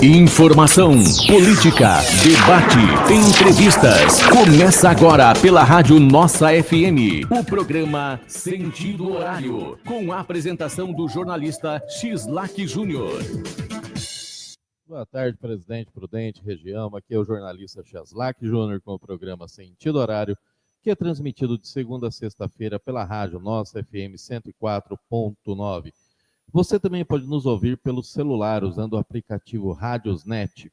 Informação, política, debate, entrevistas. Começa agora pela Rádio Nossa FM, o programa Sentido Horário, com a apresentação do jornalista Xislac Júnior. Boa tarde, presidente Prudente, região. Aqui é o jornalista Xislac Júnior com o programa Sentido Horário, que é transmitido de segunda a sexta-feira pela Rádio Nossa FM 104.9. Você também pode nos ouvir pelo celular usando o aplicativo Rádiosnet.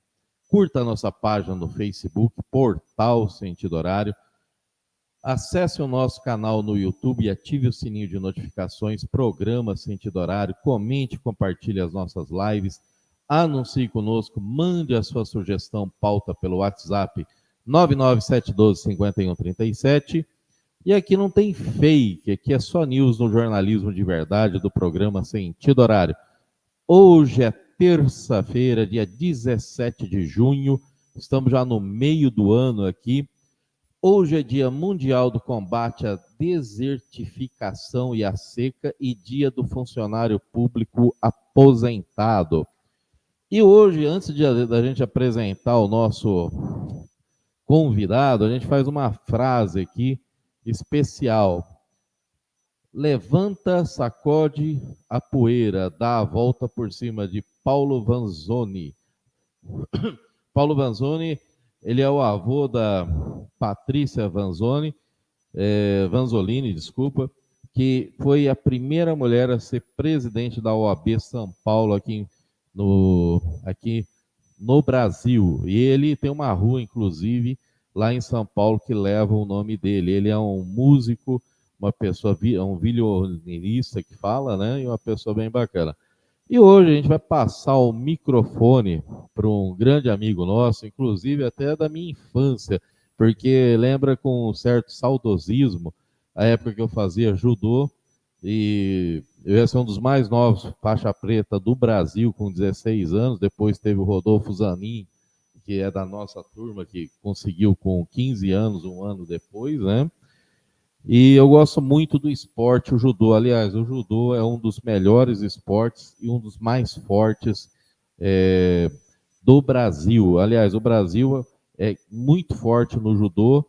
Curta a nossa página no Facebook, Portal Sentido Horário. Acesse o nosso canal no YouTube e ative o sininho de notificações, Programa Sentido Horário. Comente e compartilhe as nossas lives. Anuncie conosco, mande a sua sugestão, pauta pelo WhatsApp 99712-5137. E aqui não tem fake, aqui é só news no jornalismo de verdade do programa Sentido Horário. Hoje é terça-feira, dia 17 de junho, estamos já no meio do ano aqui. Hoje é dia mundial do combate à desertificação e à seca e dia do funcionário público aposentado. E hoje, antes da gente apresentar o nosso convidado, a gente faz uma frase aqui especial. Levanta, sacode a poeira, dá a volta por cima, de Paulo Vanzoni. Paulo Vanzoni, ele é o avô da Patrícia Vanzolini, que foi a primeira mulher a ser presidente da OAB São Paulo aqui no Brasil. E ele tem uma rua, inclusive, lá em São Paulo, que leva o nome dele. Ele é um músico, uma pessoa, um violinista que fala, né? E uma pessoa bem bacana. E hoje a gente vai passar o microfone para um grande amigo nosso, inclusive até da minha infância, porque lembra com um certo saudosismo a época que eu fazia judô, e eu ia ser um dos mais novos faixa preta do Brasil, com 16 anos. Depois teve o Rodolfo Zanin, que é da nossa turma, que conseguiu com 15 anos, um ano depois, né? E eu gosto muito do esporte, o judô. Aliás, o judô é um dos melhores esportes e um dos mais fortes do Brasil. Aliás, o Brasil é muito forte no judô.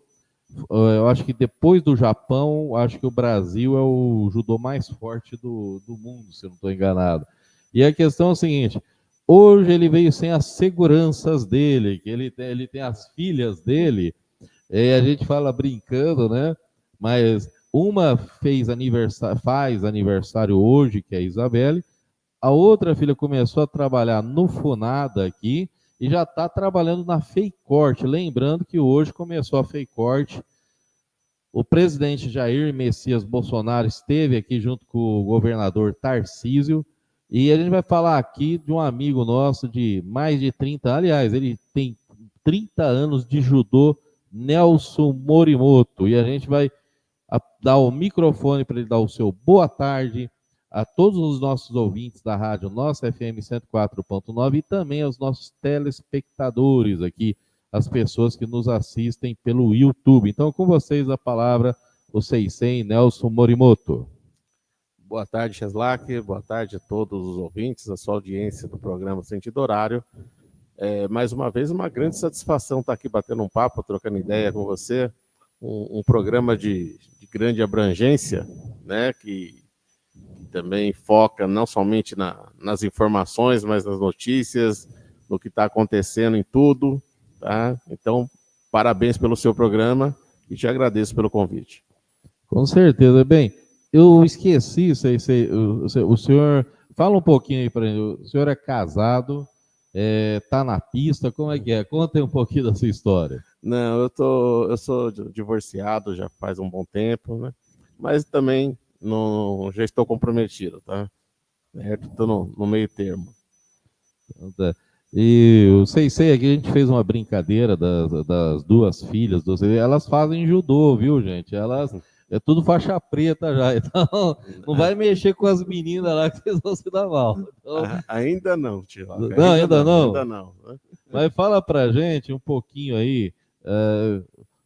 Eu acho que depois do Japão, acho que o Brasil é o judô mais forte do mundo, se eu não estou enganado. E a questão é a seguinte: hoje ele veio sem as seguranças dele, que ele tem as filhas dele, a gente fala brincando, né? Mas uma faz aniversário hoje, que é a Isabelle, a outra filha começou a trabalhar no Funada aqui e já está trabalhando na Feicorte. Lembrando que hoje começou a Feicorte. O presidente Jair Messias Bolsonaro esteve aqui junto com o governador Tarcísio. E a gente vai falar aqui de um amigo nosso de mais de 30, aliás, ele tem 30 anos de judô, Nelson Morimoto. E a gente vai dar o microfone para ele dar o seu boa tarde a todos os nossos ouvintes da rádio Nossa FM 104.9 e também aos nossos telespectadores aqui, as pessoas que nos assistem pelo YouTube. Então, com vocês a palavra, o Seisei Nelson Morimoto. Boa tarde, Xislac. Boa tarde a todos os ouvintes, a sua audiência do programa Sentido Horário. Mais uma vez, uma grande satisfação estar aqui batendo um papo, trocando ideia com você. Um programa de grande abrangência, né, que também foca não somente nas informações, mas nas notícias, no que está acontecendo em tudo. Tá? Então, parabéns pelo seu programa e te agradeço pelo convite. Com certeza. Bem, eu esqueci, o senhor, fala um pouquinho aí para mim, o senhor é casado, tá na pista, como é que é? Conta aí um pouquinho da sua história. Não, eu sou divorciado já faz um bom tempo, né? Mas também já estou comprometido, tá? Estou no meio termo. E eu sei aqui a gente fez uma brincadeira das duas filhas, elas fazem judô, viu, gente? Elas é tudo faixa preta já, então não vai mexer com as meninas lá que vocês vão se dar mal. Então, ainda não, tio. Não, ainda não? Ainda não. Mas fala pra gente um pouquinho aí.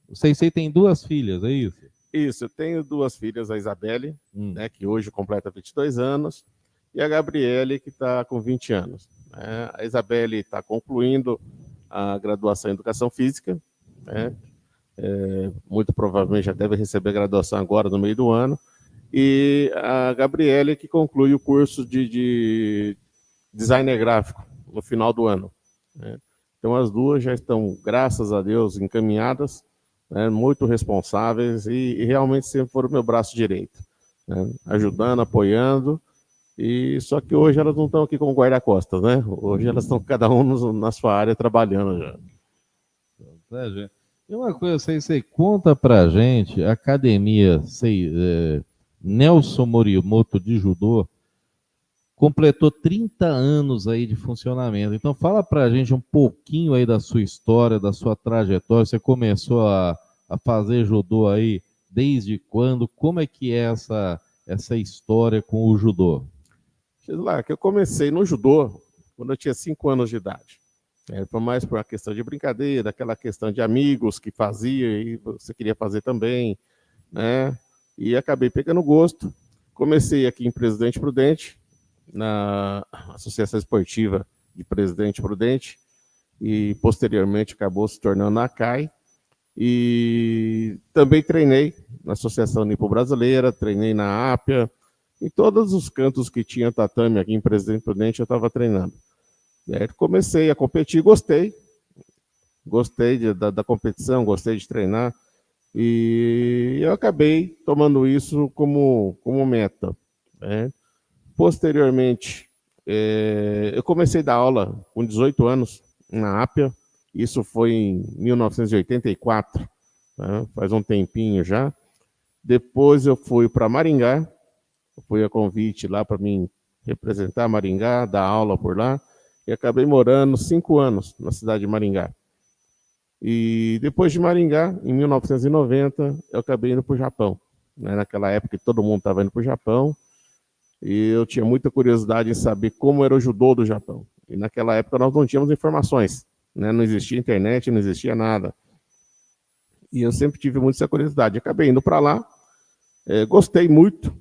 O Seisei tem duas filhas, é isso? Isso, eu tenho duas filhas, a Isabelle, né, que hoje completa 22 anos, e a Gabriele, que está com 20 anos. A Isabelle está concluindo a graduação em Educação Física, né? Muito provavelmente já deve receber a graduação agora no meio do ano, e a Gabriele, que conclui o curso de designer gráfico no final do ano, né? Então as duas já estão, graças a Deus, encaminhadas, né, muito responsáveis e realmente sempre foram meu braço direito, né, ajudando, apoiando, e só que hoje elas não estão aqui como guarda-costas, né? Hoje elas estão cada um na sua área trabalhando já. E uma coisa, você conta pra gente, a academia Nelson Morimoto de Judô completou 30 anos aí de funcionamento. Então fala pra gente um pouquinho aí da sua história, da sua trajetória. Você começou a fazer judô aí desde quando? Como é que é essa história com o judô? Lá, que eu comecei no judô quando eu tinha 5 anos de idade. Foi mais por uma questão de brincadeira, aquela questão de amigos que fazia e você queria fazer também, né? E acabei pegando gosto. Comecei aqui em Presidente Prudente, na Associação Esportiva de Presidente Prudente, e posteriormente acabou se tornando a ACAI. E também treinei na Associação Nipo-Brasileira, treinei na APIA, em todos os cantos que tinha tatame aqui em Presidente Prudente eu estava treinando. E aí comecei a competir, gostei da competição, gostei de treinar, e eu acabei tomando isso como meta, né? Posteriormente, eu comecei a dar aula com 18 anos na APIA, isso foi em 1984, né? Faz um tempinho já. Depois eu fui para Maringá, fui a convite lá para mim representar Maringá, dar aula por lá, e acabei morando 5 anos na cidade de Maringá. E depois de Maringá, em 1990, eu acabei indo para o Japão, né? Naquela época todo mundo estava indo para o Japão, e eu tinha muita curiosidade em saber como era o judô do Japão. E naquela época nós não tínhamos informações, né? Não existia internet, não existia nada. E eu sempre tive muita essa curiosidade. Acabei indo para lá, gostei muito,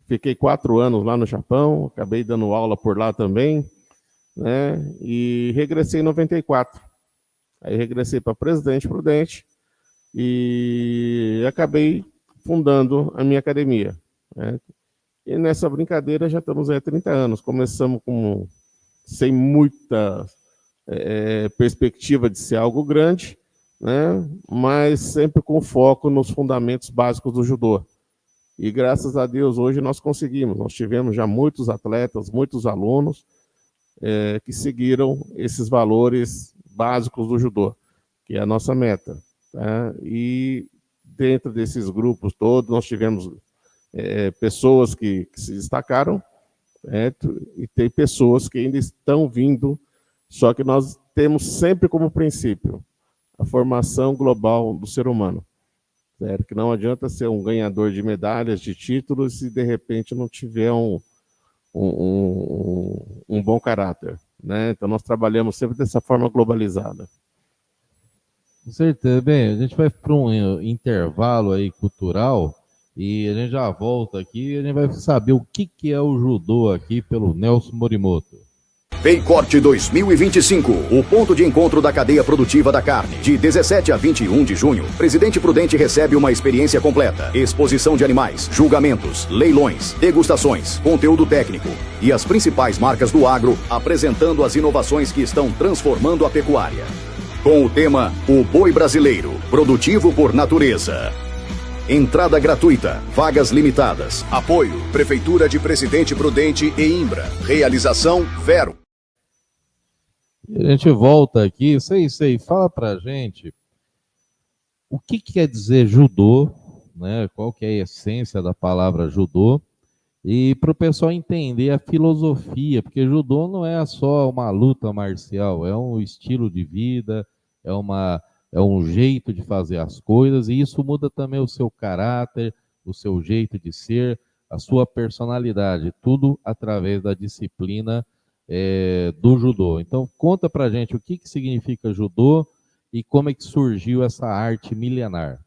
fiquei 4 anos lá no Japão, acabei dando aula por lá também, né? E regressei em 94. Aí regressei para Presidente Prudente e acabei fundando a minha academia, né? E nessa brincadeira já estamos aí há 30 anos. Começamos sem muita perspectiva de ser algo grande, né? Mas sempre com foco nos fundamentos básicos do judô. E graças a Deus hoje nós conseguimos. Nós tivemos já muitos atletas, muitos alunos que seguiram esses valores básicos do judô, que é a nossa meta, tá? E dentro desses grupos todos nós tivemos pessoas que se destacaram, e tem pessoas que ainda estão vindo, só que nós temos sempre como princípio a formação global do ser humano, certo? Que não adianta ser um ganhador de medalhas, de títulos, se de repente não tiver um bom caráter, né? Então nós trabalhamos sempre dessa forma globalizada. Com certeza. Bem, a gente vai para um intervalo aí cultural e a gente já volta aqui e a gente vai saber o que é o judô aqui pelo Nelson Morimoto. Paycorte 2025, o ponto de encontro da cadeia produtiva da carne. De 17 a 21 de junho, Presidente Prudente recebe uma experiência completa. Exposição de animais, julgamentos, leilões, degustações, conteúdo técnico e as principais marcas do agro apresentando as inovações que estão transformando a pecuária. Com o tema O Boi Brasileiro, produtivo por natureza. Entrada gratuita, vagas limitadas. Apoio, Prefeitura de Presidente Prudente e Imbra. Realização Vero. E a gente volta aqui, sei, fala pra gente o que quer dizer judô, né? Qual que é a essência da palavra judô, e para o pessoal entender a filosofia, porque judô não é só uma luta marcial, é um estilo de vida, é um jeito de fazer as coisas, e isso muda também o seu caráter, o seu jeito de ser, a sua personalidade, tudo através da disciplina do judô. Então, conta pra gente o que significa judô e como é que surgiu essa arte milenar.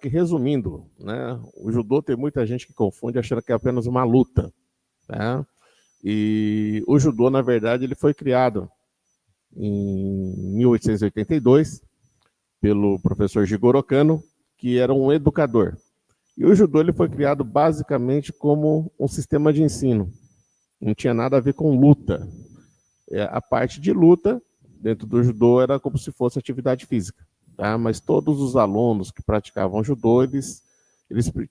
Resumindo, né, o judô tem muita gente que confunde achando que é apenas uma luta, né? E o judô, na verdade, ele foi criado em 1882 pelo professor Jigoro Kano, que era um educador. E o judô ele foi criado basicamente como um sistema de ensino. Não tinha nada a ver com luta. A parte de luta dentro do judô era como se fosse atividade física, tá? Mas todos os alunos que praticavam judô, eles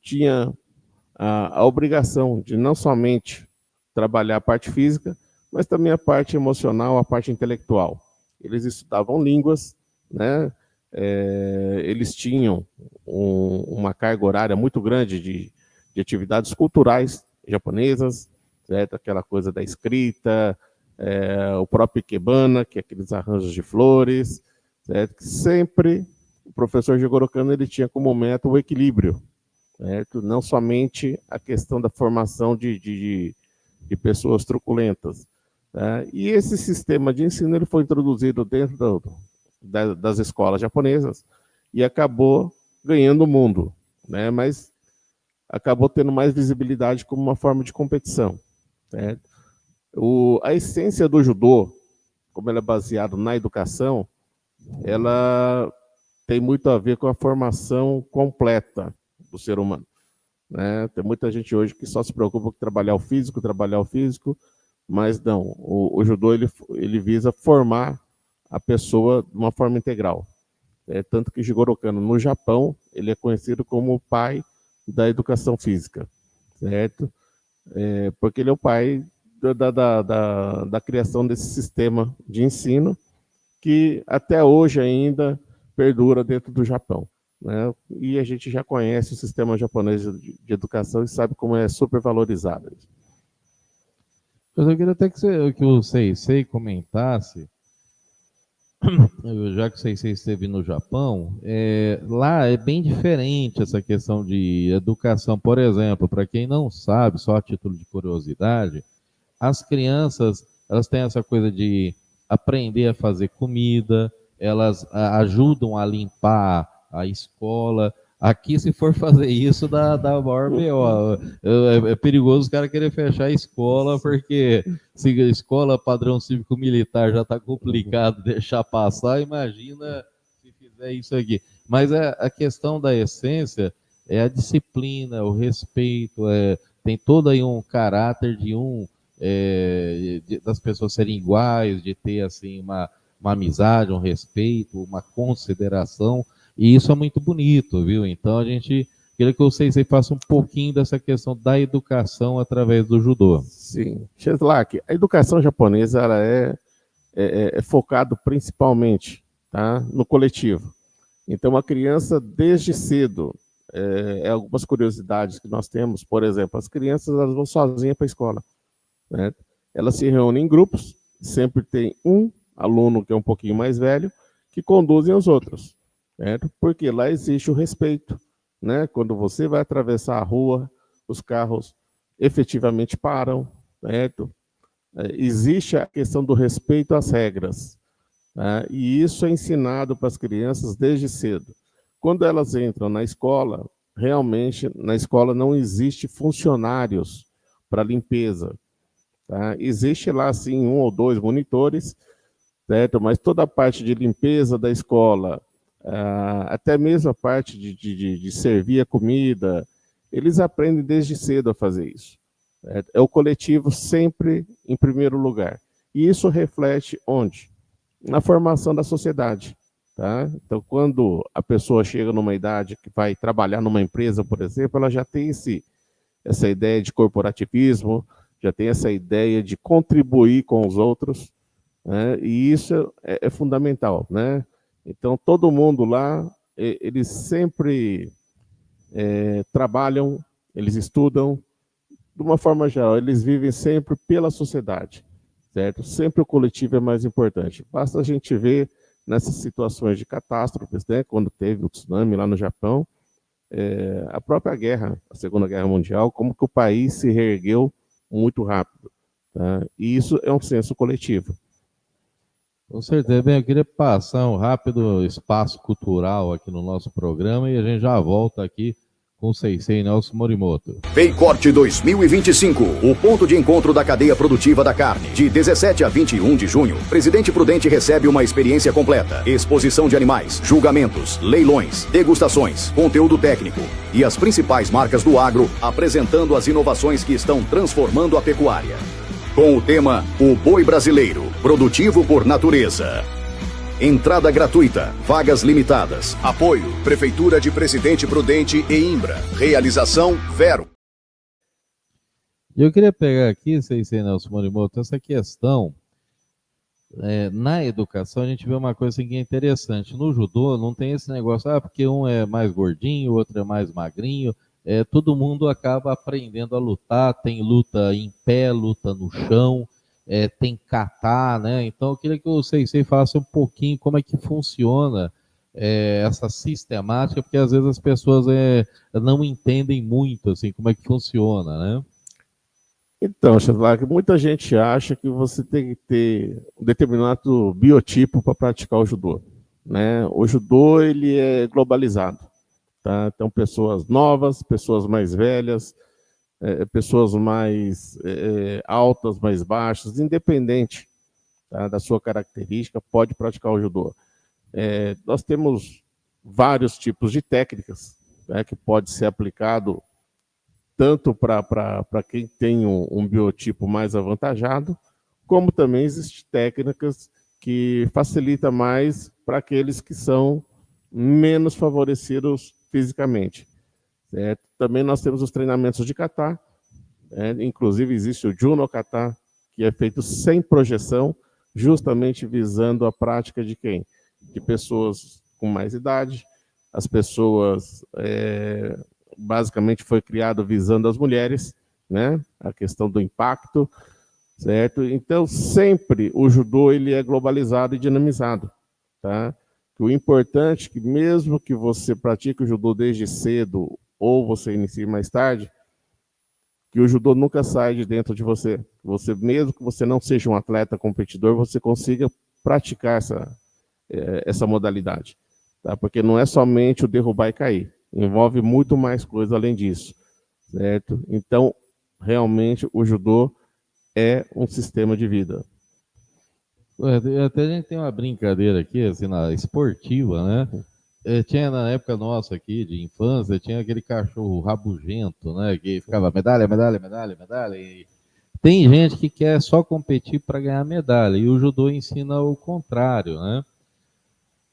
tinham a obrigação de não somente trabalhar a parte física, mas também a parte emocional, a parte intelectual. Eles estudavam línguas, né? Eles tinham uma carga horária muito grande de atividades culturais japonesas, certo? Aquela coisa da escrita, o próprio ikebana, que é aqueles arranjos de flores, certo? Sempre o professor Jigoro Kano ele tinha como meta o equilíbrio, certo? Não somente a questão da formação de pessoas truculentas. Tá? E esse sistema de ensino ele foi introduzido dentro das escolas japonesas e acabou ganhando o mundo, né? Mas acabou tendo mais visibilidade como uma forma de competição, certo? A essência do judô, como ela é baseada na educação, ela tem muito a ver com a formação completa do ser humano, né? Tem muita gente hoje que só se preocupa com trabalhar o físico, mas não, o judô ele visa formar a pessoa de uma forma integral. Tanto que Jigoro Kano, no Japão, ele é conhecido como o pai da educação física, certo? Porque ele é o pai da criação desse sistema de ensino que até hoje ainda perdura dentro do Japão, né? E a gente já conhece o sistema japonês de educação e sabe como é super valorizado. Eu queria até que o Seisei comentasse, já que o Seisei esteve no Japão, lá é bem diferente essa questão de educação. Por exemplo, para quem não sabe, só a título de curiosidade, as crianças, elas têm essa coisa de aprender a fazer comida, elas ajudam a limpar a escola. Aqui, se for fazer isso, dá maior B.O. É perigoso os caras querer fechar a escola, porque se a escola padrão cívico-militar já está complicado deixar passar, imagina se fizer isso aqui. Mas a questão da essência é a disciplina, o respeito, tem todo aí um caráter das pessoas serem iguais, de ter assim uma amizade, um respeito, uma consideração, e isso é muito bonito, viu? Então a gente queria que vocês façam um pouquinho dessa questão da educação através do judô. Sim, Cheslak, a educação japonesa ela é focado principalmente, tá, no coletivo. Então a criança desde cedo, algumas curiosidades que nós temos, por exemplo, as crianças elas vão sozinhas para a escola, né? Elas se reúnem em grupos, sempre tem um aluno que é um pouquinho mais velho que conduzem os outros, certo? Porque lá existe o respeito, né? Quando você vai atravessar a rua, os carros efetivamente param, certo? Existe a questão do respeito às regras, né? E isso é ensinado para as crianças desde cedo. Quando elas entram na escola, realmente na escola não existe funcionários para limpeza, tá? Existe lá, sim, 1 ou 2 monitores, certo? Mas toda a parte de limpeza da escola, até mesmo a parte de servir a comida, eles aprendem desde cedo a fazer isso, certo? É o coletivo sempre em primeiro lugar. E isso reflete onde? Na formação da sociedade, tá? Então, quando a pessoa chega numa idade que vai trabalhar numa empresa, por exemplo, ela já tem essa ideia de corporativismo, já tem essa ideia de contribuir com os outros, né? E isso é fundamental, né? Então, todo mundo lá, eles sempre trabalham, eles estudam, de uma forma geral, eles vivem sempre pela sociedade, certo? Sempre o coletivo é mais importante. Basta a gente ver nessas situações de catástrofes, né? Quando teve o tsunami lá no Japão, a própria guerra, a Segunda Guerra Mundial, como que o país se reergueu muito rápido, tá? E isso é um senso coletivo. Com certeza. Bem, eu queria passar um rápido espaço cultural aqui no nosso programa e a gente já volta aqui com o Sensei Nelson Morimoto. Paycorte 2025, o ponto de encontro da cadeia produtiva da carne. De 17 a 21 de junho, Presidente Prudente recebe uma experiência completa. Exposição de animais, julgamentos, leilões, degustações, conteúdo técnico e as principais marcas do agro apresentando as inovações que estão transformando a pecuária. Com o tema O Boi Brasileiro, produtivo por natureza. Entrada gratuita, vagas limitadas. Apoio, Prefeitura de Presidente Prudente e Imbra. Realização, Vero. Eu queria pegar aqui, Sensei Nelson Morimoto, essa questão, na educação a gente vê uma coisa que é interessante. No judô não tem esse negócio, porque um é mais gordinho, o outro é mais magrinho. Todo mundo acaba aprendendo a lutar, tem luta em pé, luta no chão, tem kata, né? Então eu queria que o Sensei falasse um pouquinho como é que funciona essa sistemática, porque às vezes as pessoas não entendem muito assim, como é que funciona, né? Então, Sheslak, muita gente acha que você tem que ter um determinado biotipo para praticar o judô, né? O judô ele é globalizado, tá? Então pessoas novas, pessoas mais velhas, pessoas mais altas, mais baixas, independente, tá, da sua característica, pode praticar o judô. Nós temos vários tipos de técnicas, né, que pode ser aplicado tanto para quem tem um biotipo mais avantajado, como também existem técnicas que facilitam mais para aqueles que são menos favorecidos fisicamente. Certo? Também nós temos os treinamentos de kata, inclusive existe o Juno Kata, que é feito sem projeção, justamente visando a prática de quem? De pessoas com mais idade, as pessoas, basicamente foi criado visando as mulheres, né? A questão do impacto, certo? Então sempre o judô ele é globalizado e dinamizado, tá? O importante é que mesmo que você pratique o judô desde cedo, ou você inicie mais tarde, que o judô nunca sai de dentro de você. Você, mesmo que você não seja um atleta competidor, você consiga praticar essa modalidade. Tá? Porque não é somente o derrubar e cair. Envolve muito mais coisa além disso. Certo? Então, realmente, o judô é um sistema de vida. Até a gente tem uma brincadeira aqui, assim, na esportiva, né? Tinha na época nossa aqui, de infância, tinha aquele cachorro rabugento, né? Que ficava medalha, medalha, medalha, medalha. E tem gente que quer só competir para ganhar medalha, e o judô ensina o contrário, né?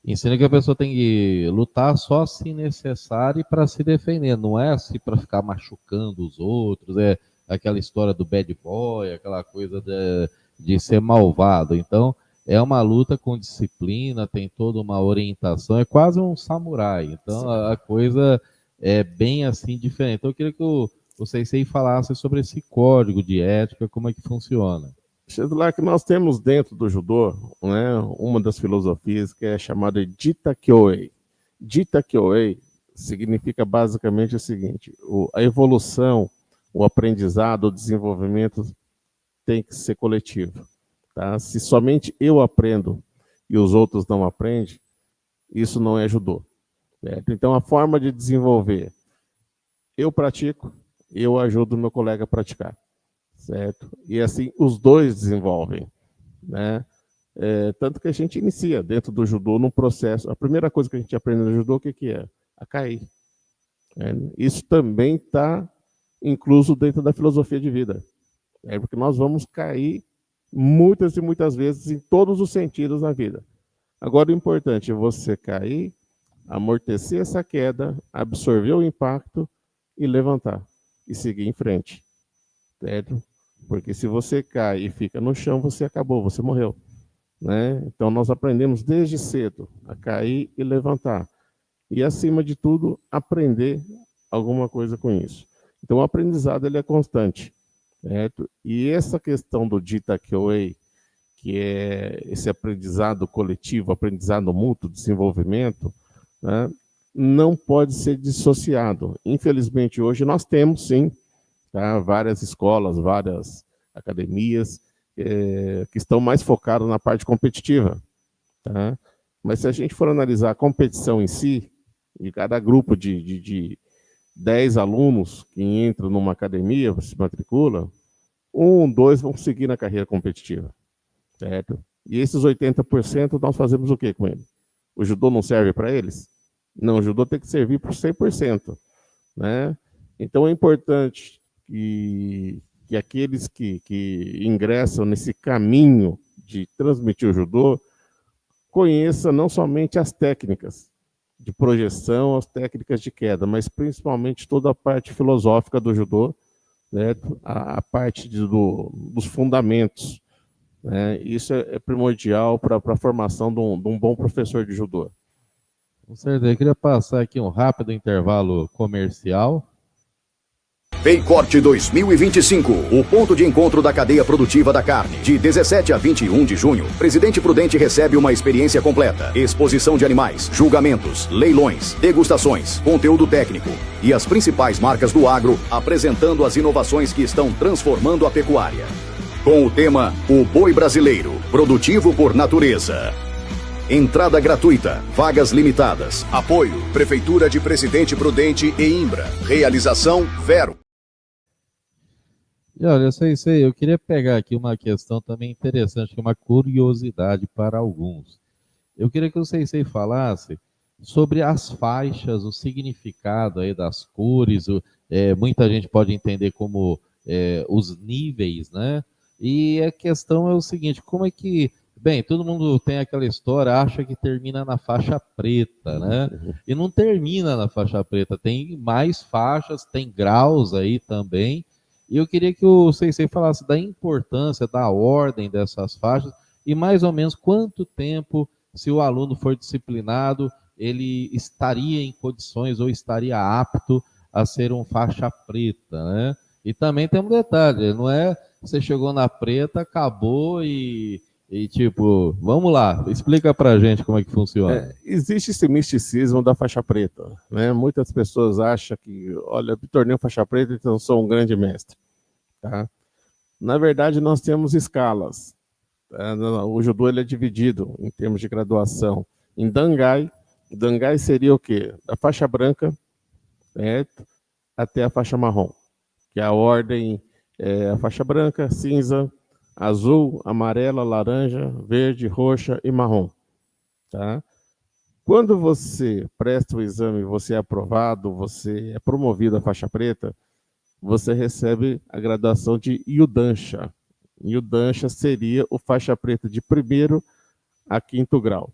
Ensina que a pessoa tem que lutar só se necessário e para se defender, não é assim para ficar machucando os outros, aquela história do bad boy, aquela coisa de ser malvado. Então, é uma luta com disciplina, tem toda uma orientação, é quase um samurai. Então, a coisa é bem assim diferente. Então, eu queria que o Sensei falasse sobre esse código de ética, como é que funciona. Sheslak, nós temos dentro do judô, né, uma das filosofias que é chamada Jita Kyoei. Jita Kyoei significa basicamente o seguinte: a evolução, o aprendizado, o desenvolvimento tem que ser coletivo. Tá? Se somente eu aprendo e os outros não aprendem, isso não é judô. Certo? Então, a forma de desenvolver, eu pratico, eu ajudo o meu colega a praticar. Certo? E assim, os dois desenvolvem. Né? Tanto que a gente inicia dentro do judô num processo. A primeira coisa que a gente aprende no judô, o que é? A cair. Isso também está incluso dentro da filosofia de vida. Porque nós vamos cair muitas e muitas vezes em todos os sentidos na vida. Agora, o importante é você cair, amortecer essa queda, absorver o impacto e levantar. E seguir em frente. Certo? Porque se você cai e fica no chão, você acabou, você morreu. Né? Então, nós aprendemos desde cedo a cair e levantar. E, acima de tudo, aprender alguma coisa com isso. Então, o aprendizado ele é constante. Certo? E essa questão do Jita Kyoei, que é esse aprendizado coletivo, aprendizado mútuo, desenvolvimento, né, não pode ser dissociado. Infelizmente, hoje nós temos, sim, tá, várias escolas, várias academias que estão mais focadas na parte competitiva. Tá? Mas se a gente for analisar a competição em si, de cada grupo de 10 alunos que entram numa academia, se matricula, 1, 2 vão seguir na carreira competitiva, certo? E esses 80% nós fazemos o que com ele? O judô não serve para eles? Não, o judô tem que servir por 100%, né? Então é importante que aqueles que ingressam nesse caminho de transmitir o judô conheçam não somente as técnicas de projeção, as técnicas de queda, mas principalmente toda a parte filosófica do judô, né? A parte dos fundamentos, né? Isso é primordial para a formação de um bom professor de judô. Com certeza. Eu queria passar aqui um rápido intervalo comercial. Paycorte 2025, o ponto de encontro da cadeia produtiva da carne. De 17 a 21 de junho, Presidente Prudente recebe uma experiência completa. Exposição de animais, julgamentos, leilões, degustações, conteúdo técnico e as principais marcas do agro apresentando as inovações que estão transformando a pecuária. Com o tema O Boi Brasileiro, produtivo por natureza. Entrada gratuita, vagas limitadas. Apoio, Prefeitura de Presidente Prudente e Imbra. Realização Vero. E olha, eu queria pegar aqui uma questão também interessante, que é uma curiosidade para alguns. Eu queria que o Sensei falasse sobre as faixas, o significado aí das cores, muita gente pode entender como os níveis, né? E a questão é o seguinte, como é que... Bem, todo mundo tem aquela história, acha que termina na faixa preta, né? E não termina na faixa preta, tem mais faixas, tem graus aí também. E eu queria que o Sensei falasse da importância, da ordem dessas faixas e mais ou menos quanto tempo, se o aluno for disciplinado, ele estaria em condições ou estaria apto a ser um faixa preta, né? E também tem um detalhe, não é você chegou na preta, acabou e tipo, vamos lá, explica pra gente como é que funciona. Existe esse misticismo da faixa preta, né? Muitas pessoas acham que, olha, eu me tornei um faixa preta, então sou um grande mestre, tá? Na verdade, nós temos escalas. Tá? O judô ele é dividido em termos de graduação em Dangai. Dangai seria o quê? Da faixa branca, certo? Até a faixa marrom, que a ordem é a faixa branca, cinza, azul, amarela, laranja, verde, roxa e marrom, tá? Quando você presta o exame, você é aprovado, você é promovido à faixa preta, você recebe a graduação de Yudansha. Yudansha seria o faixa preta de 1º a 5º grau,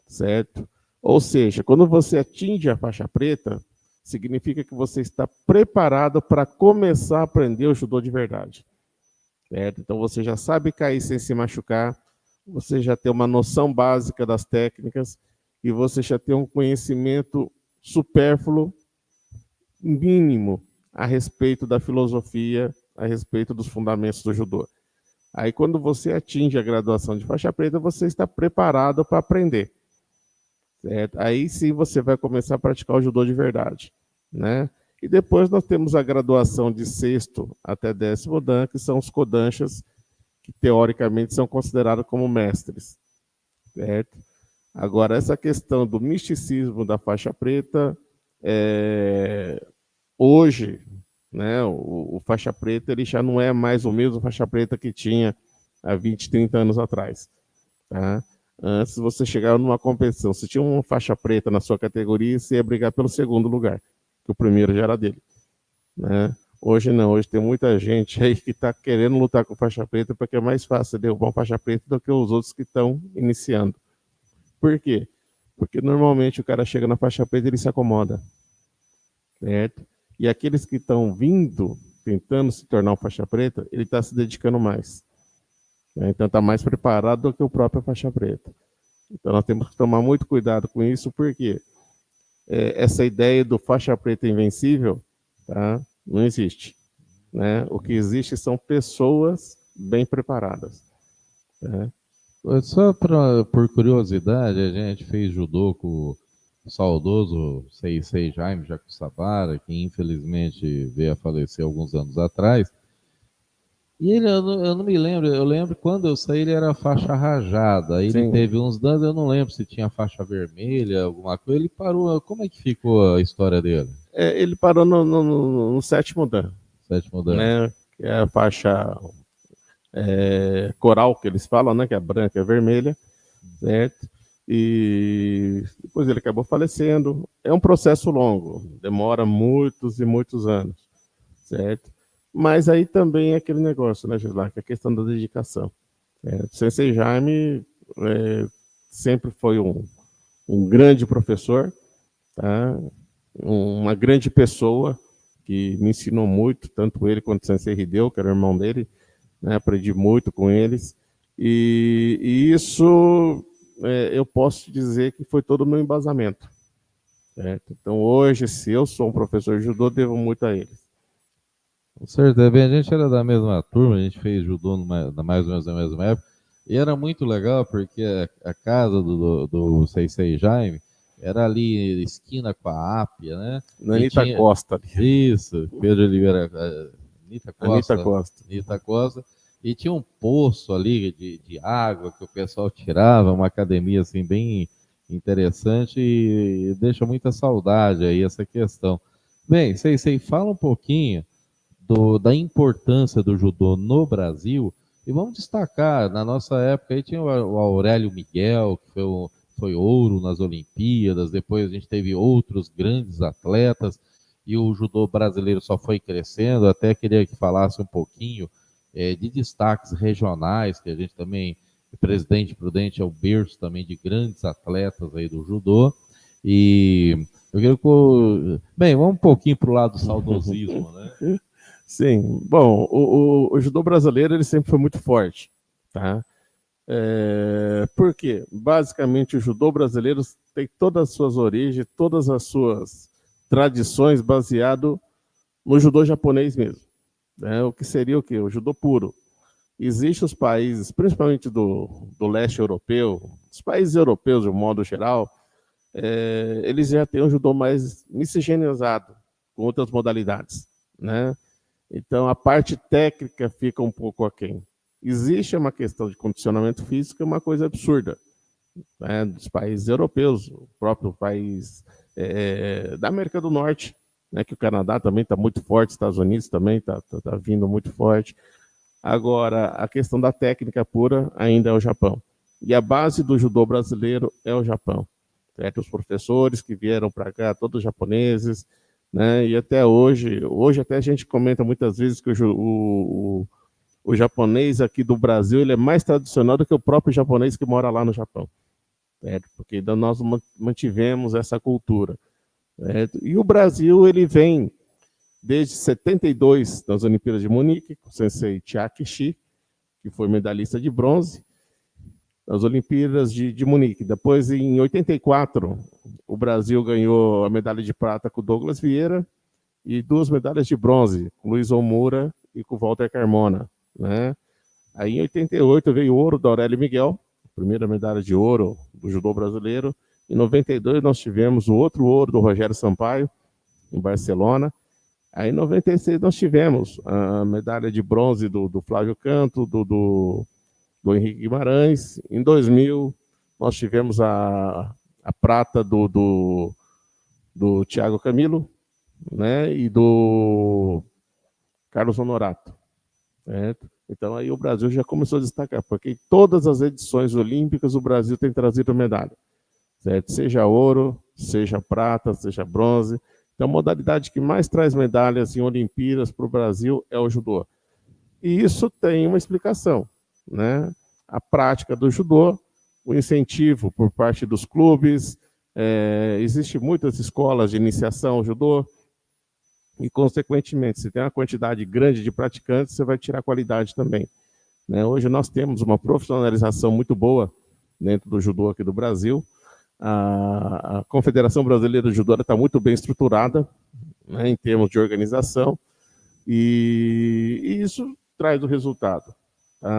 certo? Ou seja, quando você atinge a faixa preta, significa que você está preparado para começar a aprender o judô de verdade. Certo? Então você já sabe cair sem se machucar, você já tem uma noção básica das técnicas e você já tem um conhecimento supérfluo, mínimo, a respeito da filosofia, a respeito dos fundamentos do judô. Aí quando você atinge a graduação de faixa preta, você está preparado para aprender. Certo? Aí sim você vai começar a praticar o judô de verdade, né? E depois nós temos a graduação de 6º até 10º dan, que são os kodanshas, que teoricamente são considerados como mestres, certo? Agora, essa questão do misticismo da faixa preta, hoje, né, o faixa preta ele já não é mais o mesmo faixa preta que tinha há 20, 30 anos atrás, tá? Antes você chegava numa competição, se tinha uma faixa preta na sua categoria, você ia brigar pelo 2º lugar, que o 1º já era dele, né? Hoje não, hoje tem muita gente aí que está querendo lutar com faixa preta porque é mais fácil derrubar uma faixa preta do que os outros que estão iniciando. Por quê? Porque normalmente o cara chega na faixa preta e ele se acomoda, certo? E aqueles que estão vindo, tentando se tornar uma faixa preta, ele está se dedicando mais, né? Então está mais preparado do que o próprio faixa preta. Então nós temos que tomar muito cuidado com isso, porque essa ideia do faixa preta invencível, tá? Não existe, né? O que existe são pessoas bem preparadas, né? Só por curiosidade, a gente fez judô com o saudoso Sensei Jaime Jacusabara, que infelizmente veio a falecer alguns anos atrás. E ele, eu não me lembro, eu lembro quando eu saí ele era faixa rajada, aí ele Sim. teve uns danos, eu não lembro se tinha faixa vermelha, alguma coisa, ele parou, como é que ficou a história dele? Ele parou no sétimo dan, Sétimo dan. né? Que é a faixa coral que eles falam, né? Que é branca e vermelha, certo? E depois ele acabou falecendo. É um processo longo, demora muitos e muitos anos, certo? Mas aí também é aquele negócio, né, Gisela, que é a questão da dedicação. O Sensei Jaime sempre foi um grande professor, tá? Uma grande pessoa que me ensinou muito, tanto ele quanto o Sensei Hideo, que era o irmão dele, né? Aprendi muito com eles. E isso eu posso dizer que foi todo o meu embasamento. Certo? Então, hoje, se eu sou um professor de judô, devo muito a eles. Com certeza, bem, a gente era da mesma turma, a gente fez judô mais ou menos na mesma época, e era muito legal porque a casa do Sensei Jaime era ali esquina com a Ápia, né? Na Anitta Costa. Isso, Pedro Oliveira, Anitta Costa. Anitta Costa, e tinha um poço ali de água que o pessoal tirava, uma academia assim bem interessante e deixa muita saudade aí essa questão. Bem, Sensei, fala um pouquinho da importância do judô no Brasil, e vamos destacar, na nossa época aí tinha o Aurélio Miguel, que foi ouro nas Olimpíadas, depois a gente teve outros grandes atletas, e o judô brasileiro só foi crescendo. Até queria que falasse um pouquinho de destaques regionais, que a gente também, Presidente Prudente é o berço também de grandes atletas aí do judô, e eu quero que... Bem, vamos um pouquinho para o lado do saudosismo, né? Sim, bom, o judô brasileiro ele sempre foi muito forte, tá? Por quê? Basicamente o judô brasileiro tem todas as suas origens, todas as suas tradições baseado no judô japonês mesmo, né? O que seria o quê? O judô puro. Existem os países, principalmente do leste europeu, os países europeus de um modo geral, eles já têm um judô mais miscigenizado com outras modalidades, né? Então, a parte técnica fica um pouco aquém. Existe uma questão de condicionamento físico, uma coisa absurda, né? Dos países europeus, o próprio país da América do Norte, né? Que o Canadá também está muito forte, Estados Unidos também está vindo muito forte. Agora, a questão da técnica pura ainda é o Japão. E a base do judô brasileiro é o Japão. Certo? Os professores que vieram para cá, todos japoneses, né? E até hoje até a gente comenta muitas vezes que o japonês aqui do Brasil ele é mais tradicional do que o próprio japonês que mora lá no Japão, certo? Porque nós mantivemos essa cultura, certo? E o Brasil ele vem desde 72 nas Olimpíadas de Munique com o sensei Chiaki Shi, que foi medalhista de bronze nas Olimpíadas de Munique. Depois, em 84, o Brasil ganhou a medalha de prata com o Douglas Vieira e 2 medalhas de bronze, com o Luiz Omura e com o Walter Carmona, né? Aí, em 88, veio o ouro do Aurélio Miguel, primeira medalha de ouro do judô brasileiro. Em 92, nós tivemos o outro ouro do Rogério Sampaio, em Barcelona. Aí, em 96, nós tivemos a medalha de bronze do Flávio Canto, do Henrique Guimarães. Em 2000, nós tivemos a prata do Thiago Camilo, né, e do Carlos Honorato, certo? Então aí o Brasil já começou a destacar, porque em todas as edições olímpicas o Brasil tem trazido medalha, certo? Seja ouro, seja prata, seja bronze. Então a modalidade que mais traz medalhas em Olimpíadas para o Brasil é o judô. E isso tem uma explicação, né? A prática do judô, o incentivo por parte dos clubes, existe muitas escolas de iniciação ao judô, e, consequentemente, se tem uma quantidade grande de praticantes, você vai tirar qualidade também, né? Hoje nós temos uma profissionalização muito boa dentro do judô aqui do Brasil. A Confederação Brasileira de Judô está muito bem estruturada, né, em termos de organização, e isso traz o resultado.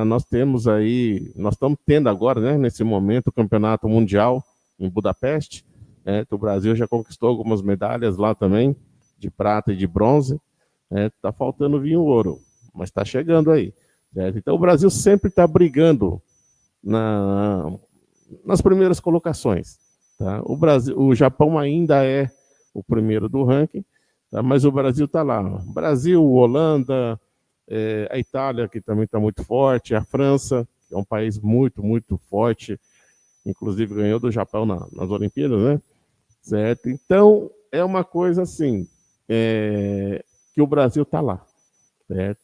Nós estamos tendo agora, né, nesse momento, o Campeonato Mundial em Budapeste, né? O Brasil já conquistou algumas medalhas lá também, de prata e de bronze. Está faltando vir o ouro, mas está chegando aí. certo? Então o Brasil sempre está brigando nas primeiras colocações. Tá? O Japão ainda é o primeiro do ranking, tá? Mas o Brasil está lá. Brasil, Holanda, a Itália, que também está muito forte, a França, que é um país muito, muito forte, inclusive ganhou do Japão nas Olimpíadas, né? Certo? Então, é uma coisa assim, que o Brasil está lá, certo?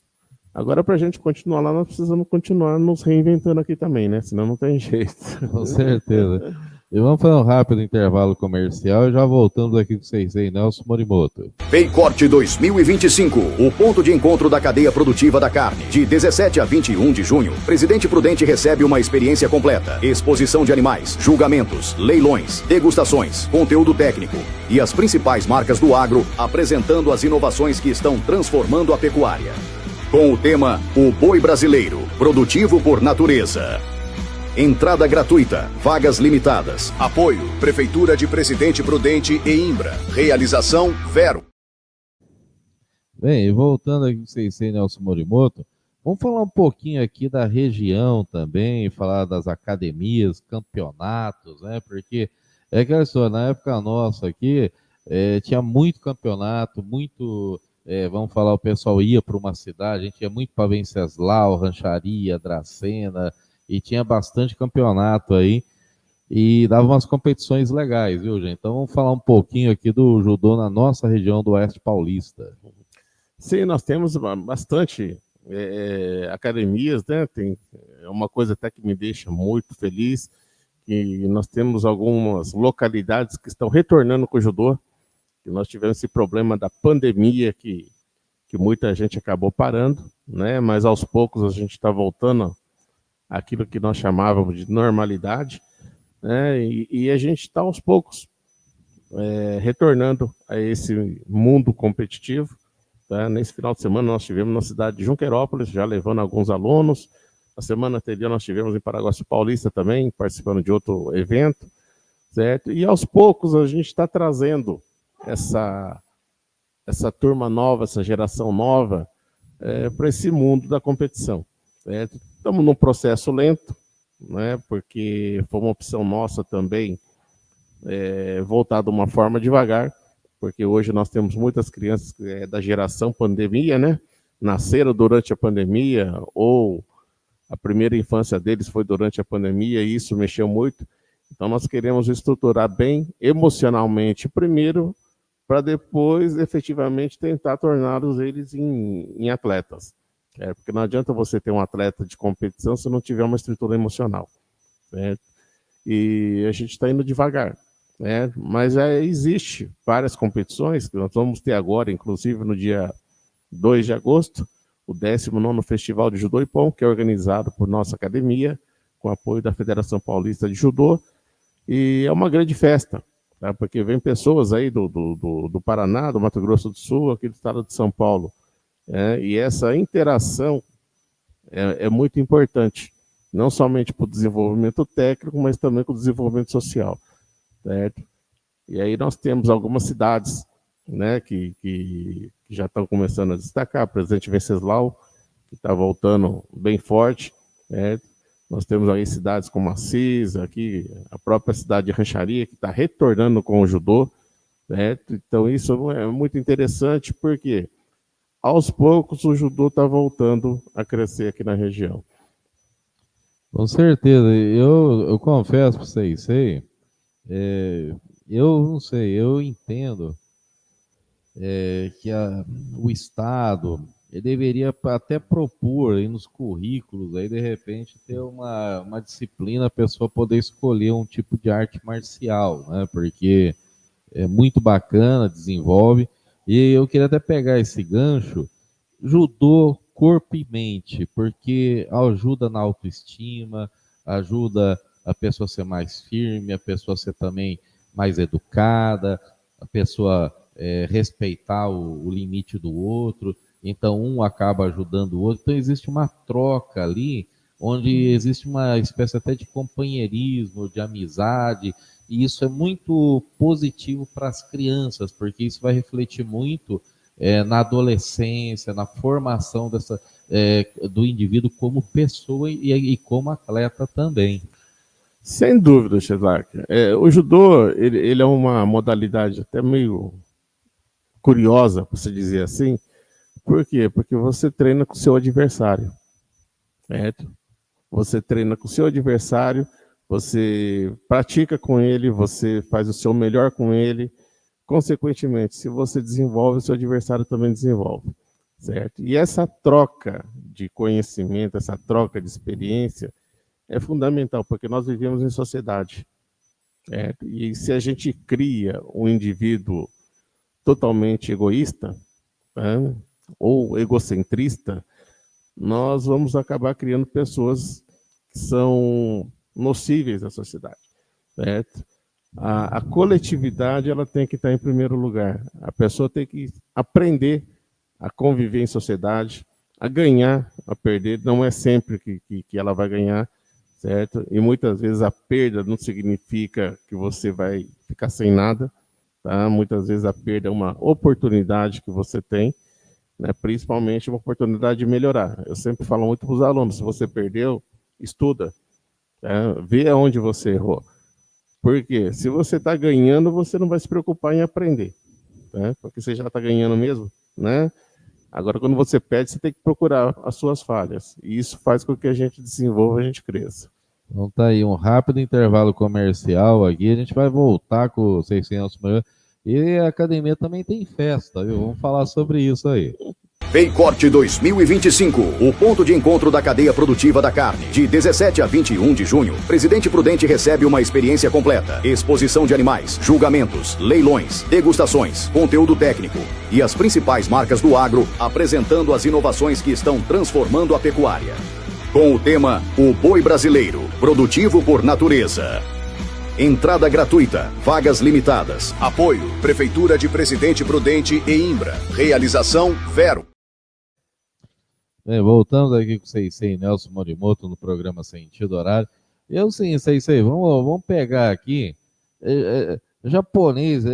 Agora, para a gente continuar lá, nós precisamos continuar nos reinventando aqui também, né? Senão não tem jeito. Com certeza. E vamos fazer um rápido intervalo comercial e já voltamos aqui com vocês aí, Nelson Morimoto. Paycorte 2025, o ponto de encontro da cadeia produtiva da carne. De 17 a 21 de junho, Presidente Prudente recebe uma experiência completa. Exposição de animais, julgamentos, leilões, degustações, conteúdo técnico e as principais marcas do agro apresentando as inovações que estão transformando a pecuária. Com o tema O Boi Brasileiro, produtivo por natureza. Entrada gratuita, vagas limitadas. Apoio, Prefeitura de Presidente Prudente e Imbra. Realização Vero. Bem, e voltando aqui com vocês, Nelson Morimoto, vamos falar um pouquinho aqui da região também, falar das academias, campeonatos, né? Porque é aquela história, na época nossa aqui, tinha muito campeonato, muito... vamos falar, o pessoal ia para uma cidade, a gente ia muito para Venceslau, Rancharia, Dracena, e tinha bastante campeonato aí, e dava umas competições legais, viu, gente? Então vamos falar um pouquinho aqui do judô na nossa região do Oeste Paulista. Sim, nós temos bastante academias, né? É uma coisa até que me deixa muito feliz, que nós temos algumas localidades que estão retornando com o judô, que nós tivemos esse problema da pandemia que muita gente acabou parando, né? Mas aos poucos a gente está voltando àquilo que nós chamávamos de normalidade, né? E a gente está aos poucos retornando a esse mundo competitivo. Tá? Nesse final de semana nós tivemos na cidade de Junqueirópolis, já levando alguns alunos. Na semana anterior nós tivemos em Paraguaçu Paulista também, participando de outro evento, certo? E aos poucos a gente está trazendo essa turma nova, essa geração nova, para esse mundo da competição. Certo? Estamos num processo lento, né, porque foi uma opção nossa também voltar de uma forma devagar, porque hoje nós temos muitas crianças da geração pandemia, né, nasceram durante a pandemia, ou a primeira infância deles foi durante a pandemia, e isso mexeu muito. Então nós queremos estruturar bem emocionalmente primeiro, para depois efetivamente tentar torná-los eles em atletas. Porque não adianta você ter um atleta de competição se não tiver uma estrutura emocional. Certo? E a gente está indo devagar. Né? Mas existe várias competições que nós vamos ter agora, inclusive no dia 2 de agosto, o 19º Festival de Judô Ippon, que é organizado por nossa academia, com apoio da Federação Paulista de Judô, e é uma grande festa, tá? Porque vem pessoas aí do Paraná, do Mato Grosso do Sul, aqui do estado de São Paulo, e essa interação é muito importante, não somente para o desenvolvimento técnico, mas também para o desenvolvimento social, certo? E aí nós temos algumas cidades, né, que já estão começando a destacar. Presidente Venceslau, que está voltando bem forte, certo? Nós temos aí cidades como Assis, aqui, a própria cidade de Rancharia, que está retornando com o judô, certo? Então isso é muito interessante, porque aos poucos o judô está voltando a crescer aqui na região. Com certeza. Eu confesso para vocês, eu não sei, eu entendo que o Estado ele deveria até propor aí nos currículos, aí de repente ter uma disciplina, a pessoa poder escolher um tipo de arte marcial, né? Porque é muito bacana, desenvolve. E eu queria até pegar esse gancho, judô corpo e mente, porque ajuda na autoestima, ajuda a pessoa a ser mais firme, a pessoa a ser também mais educada, a pessoa respeitar o limite do outro, então um acaba ajudando o outro, então existe uma troca ali, onde existe uma espécie até de companheirismo, de amizade, e isso é muito positivo para as crianças, porque isso vai refletir muito na adolescência, na formação do indivíduo como pessoa e como atleta também. Sem dúvida, Sheslak. O judô ele é uma modalidade até meio curiosa, para se dizer assim. Por quê? Porque você treina com o seu adversário. Certo? Você treina com o seu adversário, você pratica com ele, você faz o seu melhor com ele. Consequentemente, se você desenvolve, o seu adversário também desenvolve. Certo? E essa troca de conhecimento, essa troca de experiência é fundamental, porque nós vivemos em sociedade. Certo? E se a gente cria um indivíduo totalmente egoísta, né, ou egocentrista, nós vamos acabar criando pessoas que são nocíveis à sociedade. Certo? A coletividade ela tem que estar em primeiro lugar. A pessoa tem que aprender a conviver em sociedade, a ganhar, a perder. Não é sempre que ela vai ganhar, certo? E muitas vezes a perda não significa que você vai ficar sem nada, tá? Muitas vezes a perda é uma oportunidade que você tem, né? Principalmente uma oportunidade de melhorar. Eu sempre falo muito para os alunos, se você perdeu, estuda, tá? Vê onde você errou. Porque se você está ganhando, você não vai se preocupar em aprender, né? Porque você já está ganhando mesmo, né? Agora, quando você perde, você tem que procurar as suas falhas. E isso faz com que a gente desenvolva, a gente cresça. Então tá aí um rápido intervalo comercial aqui. A gente vai voltar com o 600 milhões. E a academia também tem festa, viu? Vamos falar sobre isso aí. Paycorte 2025, o ponto de encontro da cadeia produtiva da carne. De 17 a 21 de junho, Presidente Prudente recebe uma experiência completa. Exposição de animais, julgamentos, leilões, degustações, conteúdo técnico e as principais marcas do agro apresentando as inovações que estão transformando a pecuária. Com o tema O Boi Brasileiro, produtivo por natureza. Entrada gratuita, vagas limitadas. Apoio, Prefeitura de Presidente Prudente e Imbra. Realização Vero. Voltamos aqui com o Seisei Nelson Morimoto no programa Sentido Horário. Eu sim, Seisei, vamos pegar aqui. Japonês,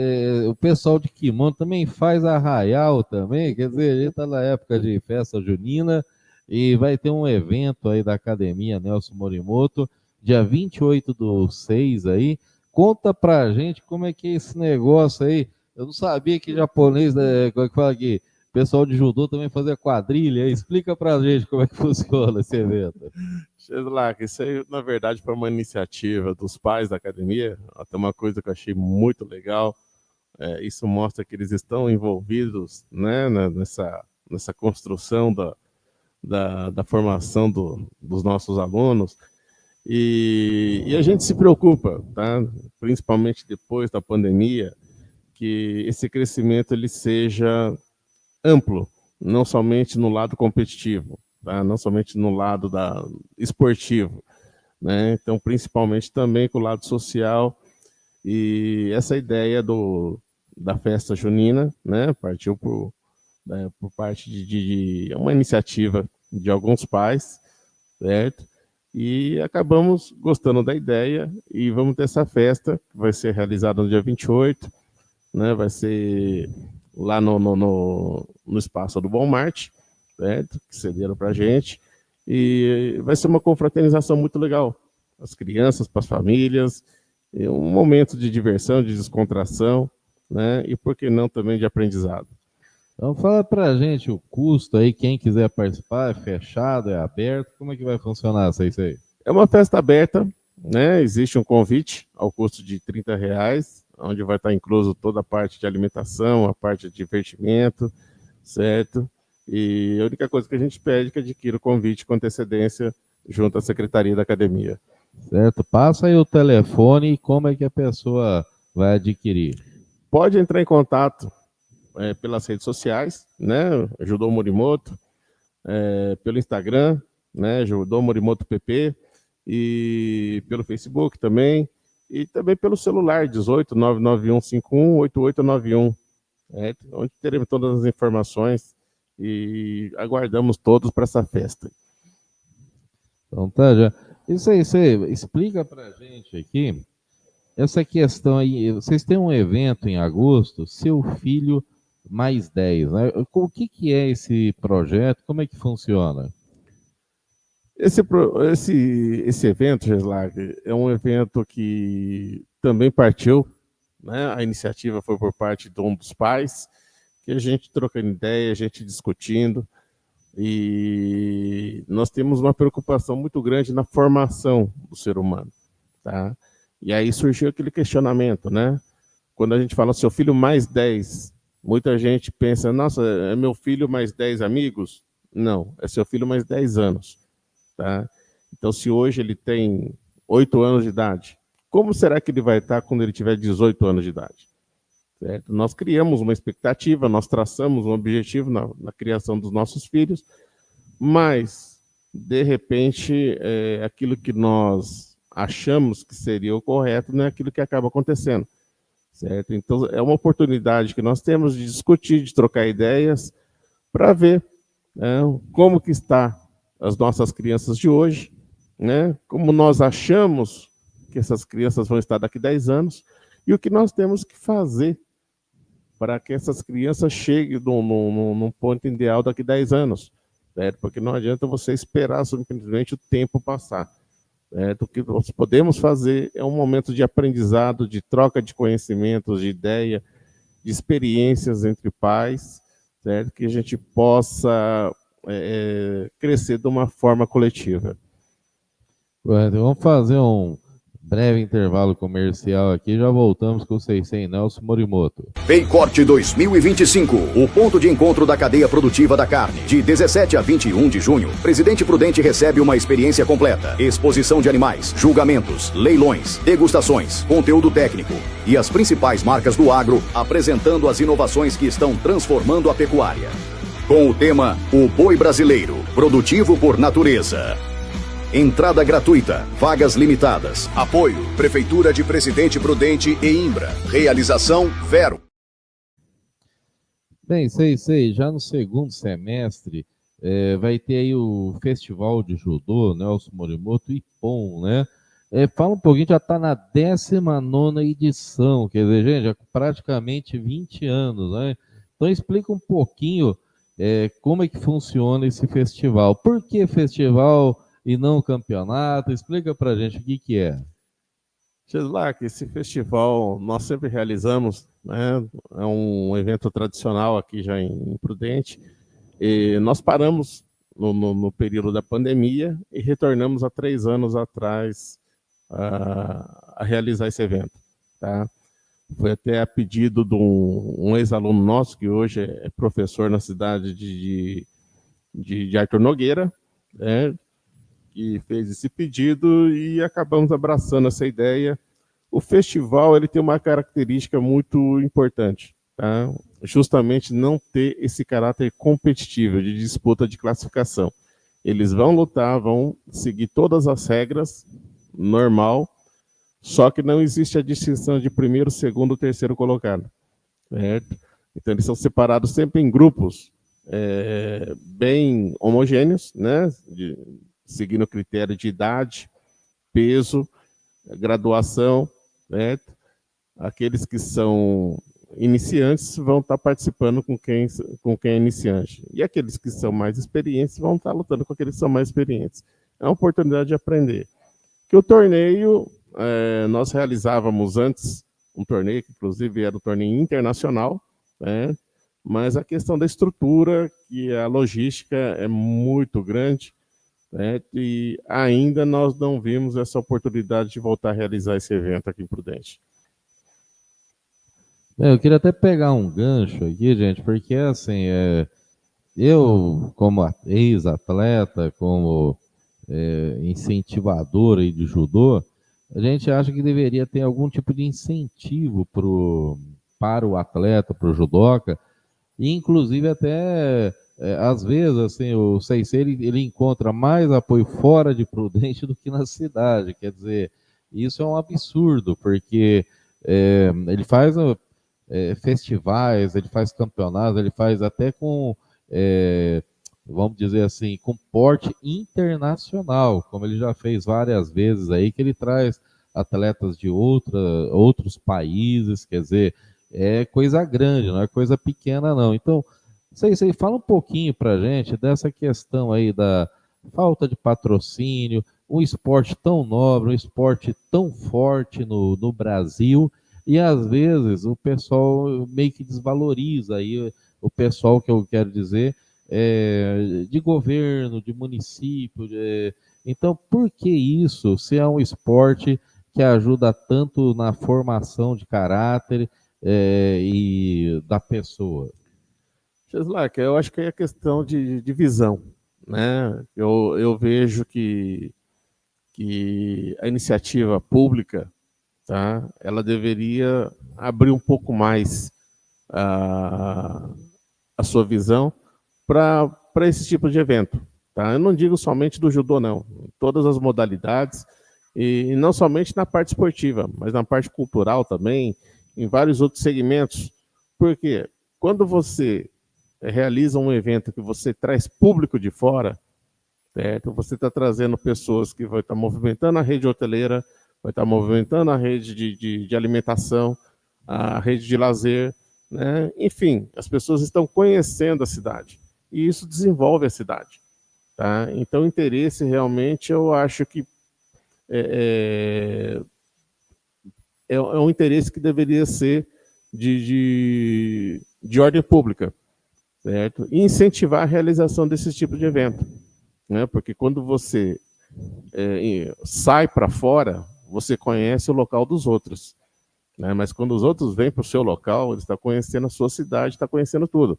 o pessoal de kimono também faz arraial também, quer dizer, a gente está na época de festa junina e vai ter um evento aí da Academia Nelson Morimoto, dia 28/6 aí. Conta pra gente como é que é esse negócio aí. Eu não sabia que japonês, como é que fala aqui? O pessoal de judô também fazia quadrilha. Explica pra gente como é que funciona esse evento. Sheslak, isso aí, na verdade, foi uma iniciativa dos pais da academia. Até uma coisa que eu achei muito legal. Isso mostra que eles estão envolvidos, né, nessa construção da formação dos nossos alunos. E a gente se preocupa, tá? Principalmente depois da pandemia, que esse crescimento ele seja amplo, não somente no lado competitivo, tá? Não somente no lado esportivo, né? Então, principalmente também com o lado social. E essa ideia da festa junina, né, partiu por parte de uma iniciativa de alguns pais, certo? E acabamos gostando da ideia e vamos ter essa festa, que vai ser realizada no dia 28, né? Vai ser lá no espaço do Walmart, certo? Que cederam para a gente. E vai ser uma confraternização muito legal. As crianças, para as famílias, um momento de diversão, de descontração, né? E por que não também de aprendizado. Então fala pra gente o custo aí, quem quiser participar, é fechado, é aberto, como é que vai funcionar isso aí? É uma festa aberta, né? Existe um convite ao custo de R$30, onde vai estar incluso toda a parte de alimentação, a parte de divertimento, certo? E a única coisa que a gente pede é que adquira o convite com antecedência junto à Secretaria da Academia. Certo, passa aí o telefone e como é que a pessoa vai adquirir. Pode entrar em contato pelas redes sociais, né? Judô Morimoto, pelo Instagram, né? Judô Morimoto PP, e pelo Facebook também, e também pelo celular 18 991 51 8891, onde teremos todas as informações e aguardamos todos para essa festa. Então tá, já. Isso aí, explica pra gente aqui, essa questão aí, vocês têm um evento em agosto, seu filho Mais 10, né? O que é esse projeto? Como é que funciona? Esse evento, Geslag, é um evento que também partiu, né? A iniciativa foi por parte de um dos pais, que a gente trocando ideia, a gente discutindo, e nós temos uma preocupação muito grande na formação do ser humano, tá? E aí surgiu aquele questionamento, né? Quando a gente fala seu filho mais 10, muita gente pensa, nossa, é meu filho mais 10 amigos? Não, é seu filho mais 10 anos. Tá? Então, se hoje ele tem 8 anos de idade, como será que ele vai estar quando ele tiver 18 anos de idade? Certo? Nós criamos uma expectativa, nós traçamos um objetivo na criação dos nossos filhos, mas, de repente, aquilo que nós achamos que seria o correto não é aquilo que acaba acontecendo. Certo? Então, é uma oportunidade que nós temos de discutir, de trocar ideias, para ver, né, como que está as nossas crianças de hoje, né, como nós achamos que essas crianças vão estar daqui a 10 anos, e o que nós temos que fazer para que essas crianças cheguem num ponto ideal daqui a 10 anos. Certo? Porque não adianta você esperar simplesmente o tempo passar. Certo? O que nós podemos fazer é um momento de aprendizado, de troca de conhecimentos, de ideia, de experiências entre pais, certo? Que a gente possa crescer de uma forma coletiva. Vamos fazer um breve intervalo comercial aqui, já voltamos com o Seisei Nelson Morimoto. Paycorte 2025, o ponto de encontro da cadeia produtiva da carne. De 17 a 21 de junho, Presidente Prudente recebe uma experiência completa. Exposição de animais, julgamentos, leilões, degustações, conteúdo técnico e as principais marcas do agro apresentando as inovações que estão transformando a pecuária. Com o tema O Boi Brasileiro, produtivo por natureza. Entrada gratuita, vagas limitadas. Apoio, Prefeitura de Presidente Prudente e Imbra. Realização Vero. Bem, sei, já no segundo semestre vai ter aí o Festival de Judô, Nelson Morimoto e POM, né? Fala um pouquinho, já está na 19ª edição, quer dizer, gente, já praticamente 20 anos, né? Então explica um pouquinho como é que funciona esse festival. Por que festival e não campeonato? Explica pra gente o que é. Geslag, esse festival nós sempre realizamos, né? É um evento tradicional aqui já em Prudente, e nós paramos no período da pandemia e retornamos há 3 anos atrás a realizar esse evento, tá? Foi até a pedido de um ex-aluno nosso, que hoje é professor na cidade de Arthur Nogueira, né? Que fez esse pedido e acabamos abraçando essa ideia. O festival ele tem uma característica muito importante, tá? Justamente não ter esse caráter competitivo, de disputa de classificação. Eles vão lutar, vão seguir todas as regras, normal, só que não existe a distinção de primeiro, segundo, terceiro colocado. Certo? Então eles são separados sempre em grupos bem homogêneos, né? Seguindo o critério de idade, peso, graduação, certo? Aqueles que são iniciantes vão estar participando com quem é iniciante. E aqueles que são mais experientes vão estar lutando com aqueles que são mais experientes. É uma oportunidade de aprender. Que o torneio, nós realizávamos antes um torneio, que inclusive era um torneio internacional, né? Mas a questão da estrutura, que a logística é muito grande, e ainda nós não vimos essa oportunidade de voltar a realizar esse evento aqui em Prudente. Eu queria até pegar um gancho aqui, gente, porque assim, eu, como ex-atleta, como incentivador aí de judô, a gente acha que deveria ter algum tipo de incentivo para o atleta, para o judoca, e inclusive até às vezes, assim, o Seisei ele encontra mais apoio fora de Prudente do que na cidade. Quer dizer, isso é um absurdo, porque ele faz festivais, ele faz campeonatos, ele faz até com, vamos dizer assim, com porte internacional, como ele já fez várias vezes aí, que ele traz atletas de outros países, quer dizer, é coisa grande, não é coisa pequena, não. Então, você fala um pouquinho para a gente dessa questão aí da falta de patrocínio, um esporte tão nobre, um esporte tão forte no Brasil, e às vezes o pessoal meio que desvaloriza aí, o pessoal que eu quero dizer, de governo, de município. Então, por que isso, se é um esporte que ajuda tanto na formação de caráter e da pessoa? Cheslak, eu acho que é questão de visão, né? Eu vejo que a iniciativa pública, tá? Ela deveria abrir um pouco mais a sua visão para esse tipo de evento, tá? Eu não digo somente do judô, não. Todas as modalidades, e não somente na parte esportiva, mas na parte cultural também, em vários outros segmentos. Porque quando você realiza um evento que você traz público de fora, certo? Você está trazendo pessoas que vão estar movimentando a rede hoteleira, vai estar movimentando a rede de alimentação, a rede de lazer, né? Enfim, as pessoas estão conhecendo a cidade e isso desenvolve a cidade, tá? Então, o interesse realmente, eu acho que é um interesse que deveria ser de ordem pública, certo? E incentivar a realização desse tipo de evento, né? Porque quando você sai para fora, você conhece o local dos outros, né? Mas quando os outros vêm para o seu local, eles estão conhecendo a sua cidade, estão conhecendo tudo.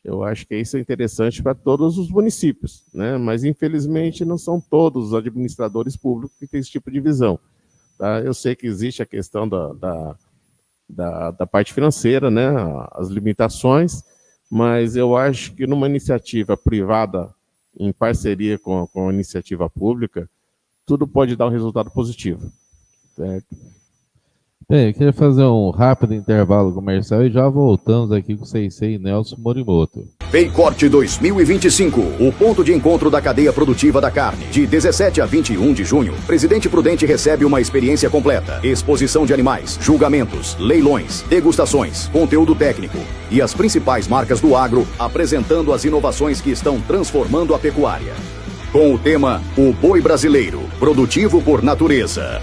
Eu acho que isso é interessante para todos os municípios, né? Mas infelizmente não são todos os administradores públicos que têm esse tipo de visão, tá? Eu sei que existe a questão da parte financeira, né? As limitações, mas eu acho que numa iniciativa privada, em parceria com a iniciativa pública, tudo pode dar um resultado positivo, certo? Bem, eu queria fazer um rápido intervalo comercial e já voltamos aqui com o Sensei Nelson Morimoto. Paycorte 2025, o ponto de encontro da cadeia produtiva da carne. De 17 a 21 de junho, Presidente Prudente recebe uma experiência completa. Exposição de animais, julgamentos, leilões, degustações, conteúdo técnico e as principais marcas do agro apresentando as inovações que estão transformando a pecuária. Com o tema O Boi Brasileiro, produtivo por natureza.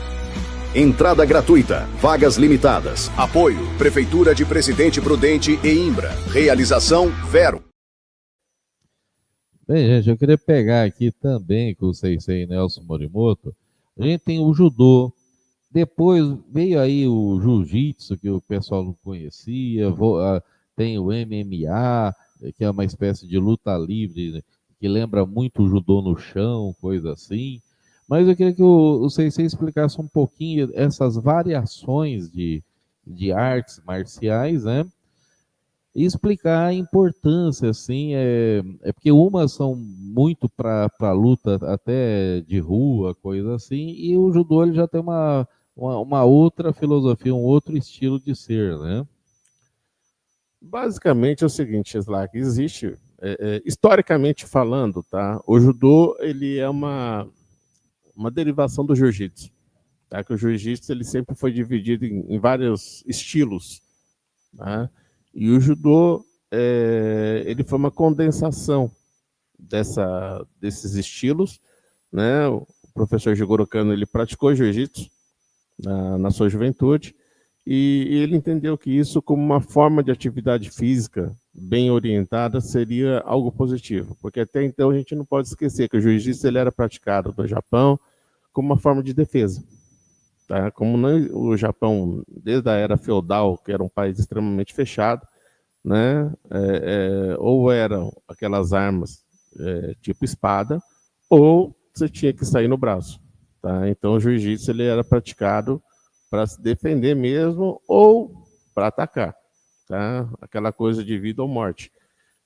Entrada gratuita, vagas limitadas. Apoio, Prefeitura de Presidente Prudente e Imbra. Realização, Vero. Bem, gente, eu queria pegar aqui também com o Sensei Nelson Morimoto. A gente tem o judô, depois veio aí o jiu-jitsu, que o pessoal não conhecia, tem o MMA, que é uma espécie de luta livre, né, que lembra muito o judô no chão, coisa assim. Mas eu queria que o Sensei explicasse um pouquinho essas variações de artes marciais, né? E explicar a importância, assim, porque umas são muito para luta até de rua, coisa assim, e o judô ele já tem uma outra filosofia, um outro estilo de ser, né? Basicamente é o seguinte, Slack, existe, historicamente falando, tá? O judô ele é uma derivação do jiu-jitsu, tá? Que o jiu-jitsu ele sempre foi dividido em vários estilos, tá? E o judô ele foi uma condensação desses estilos, né? O professor Jigoro Kano ele praticou jiu-jitsu na sua juventude e ele entendeu que isso, como uma forma de atividade física bem orientada, seria algo positivo, porque até então a gente não pode esquecer que o jiu-jitsu ele era praticado no Japão como uma forma de defesa, tá? Como o Japão, desde a era feudal, que era um país extremamente fechado, né? Ou eram aquelas armas tipo espada, ou você tinha que sair no braço, tá? Então o jiu-jitsu ele era praticado para se defender mesmo ou para atacar, tá? Aquela coisa de vida ou morte.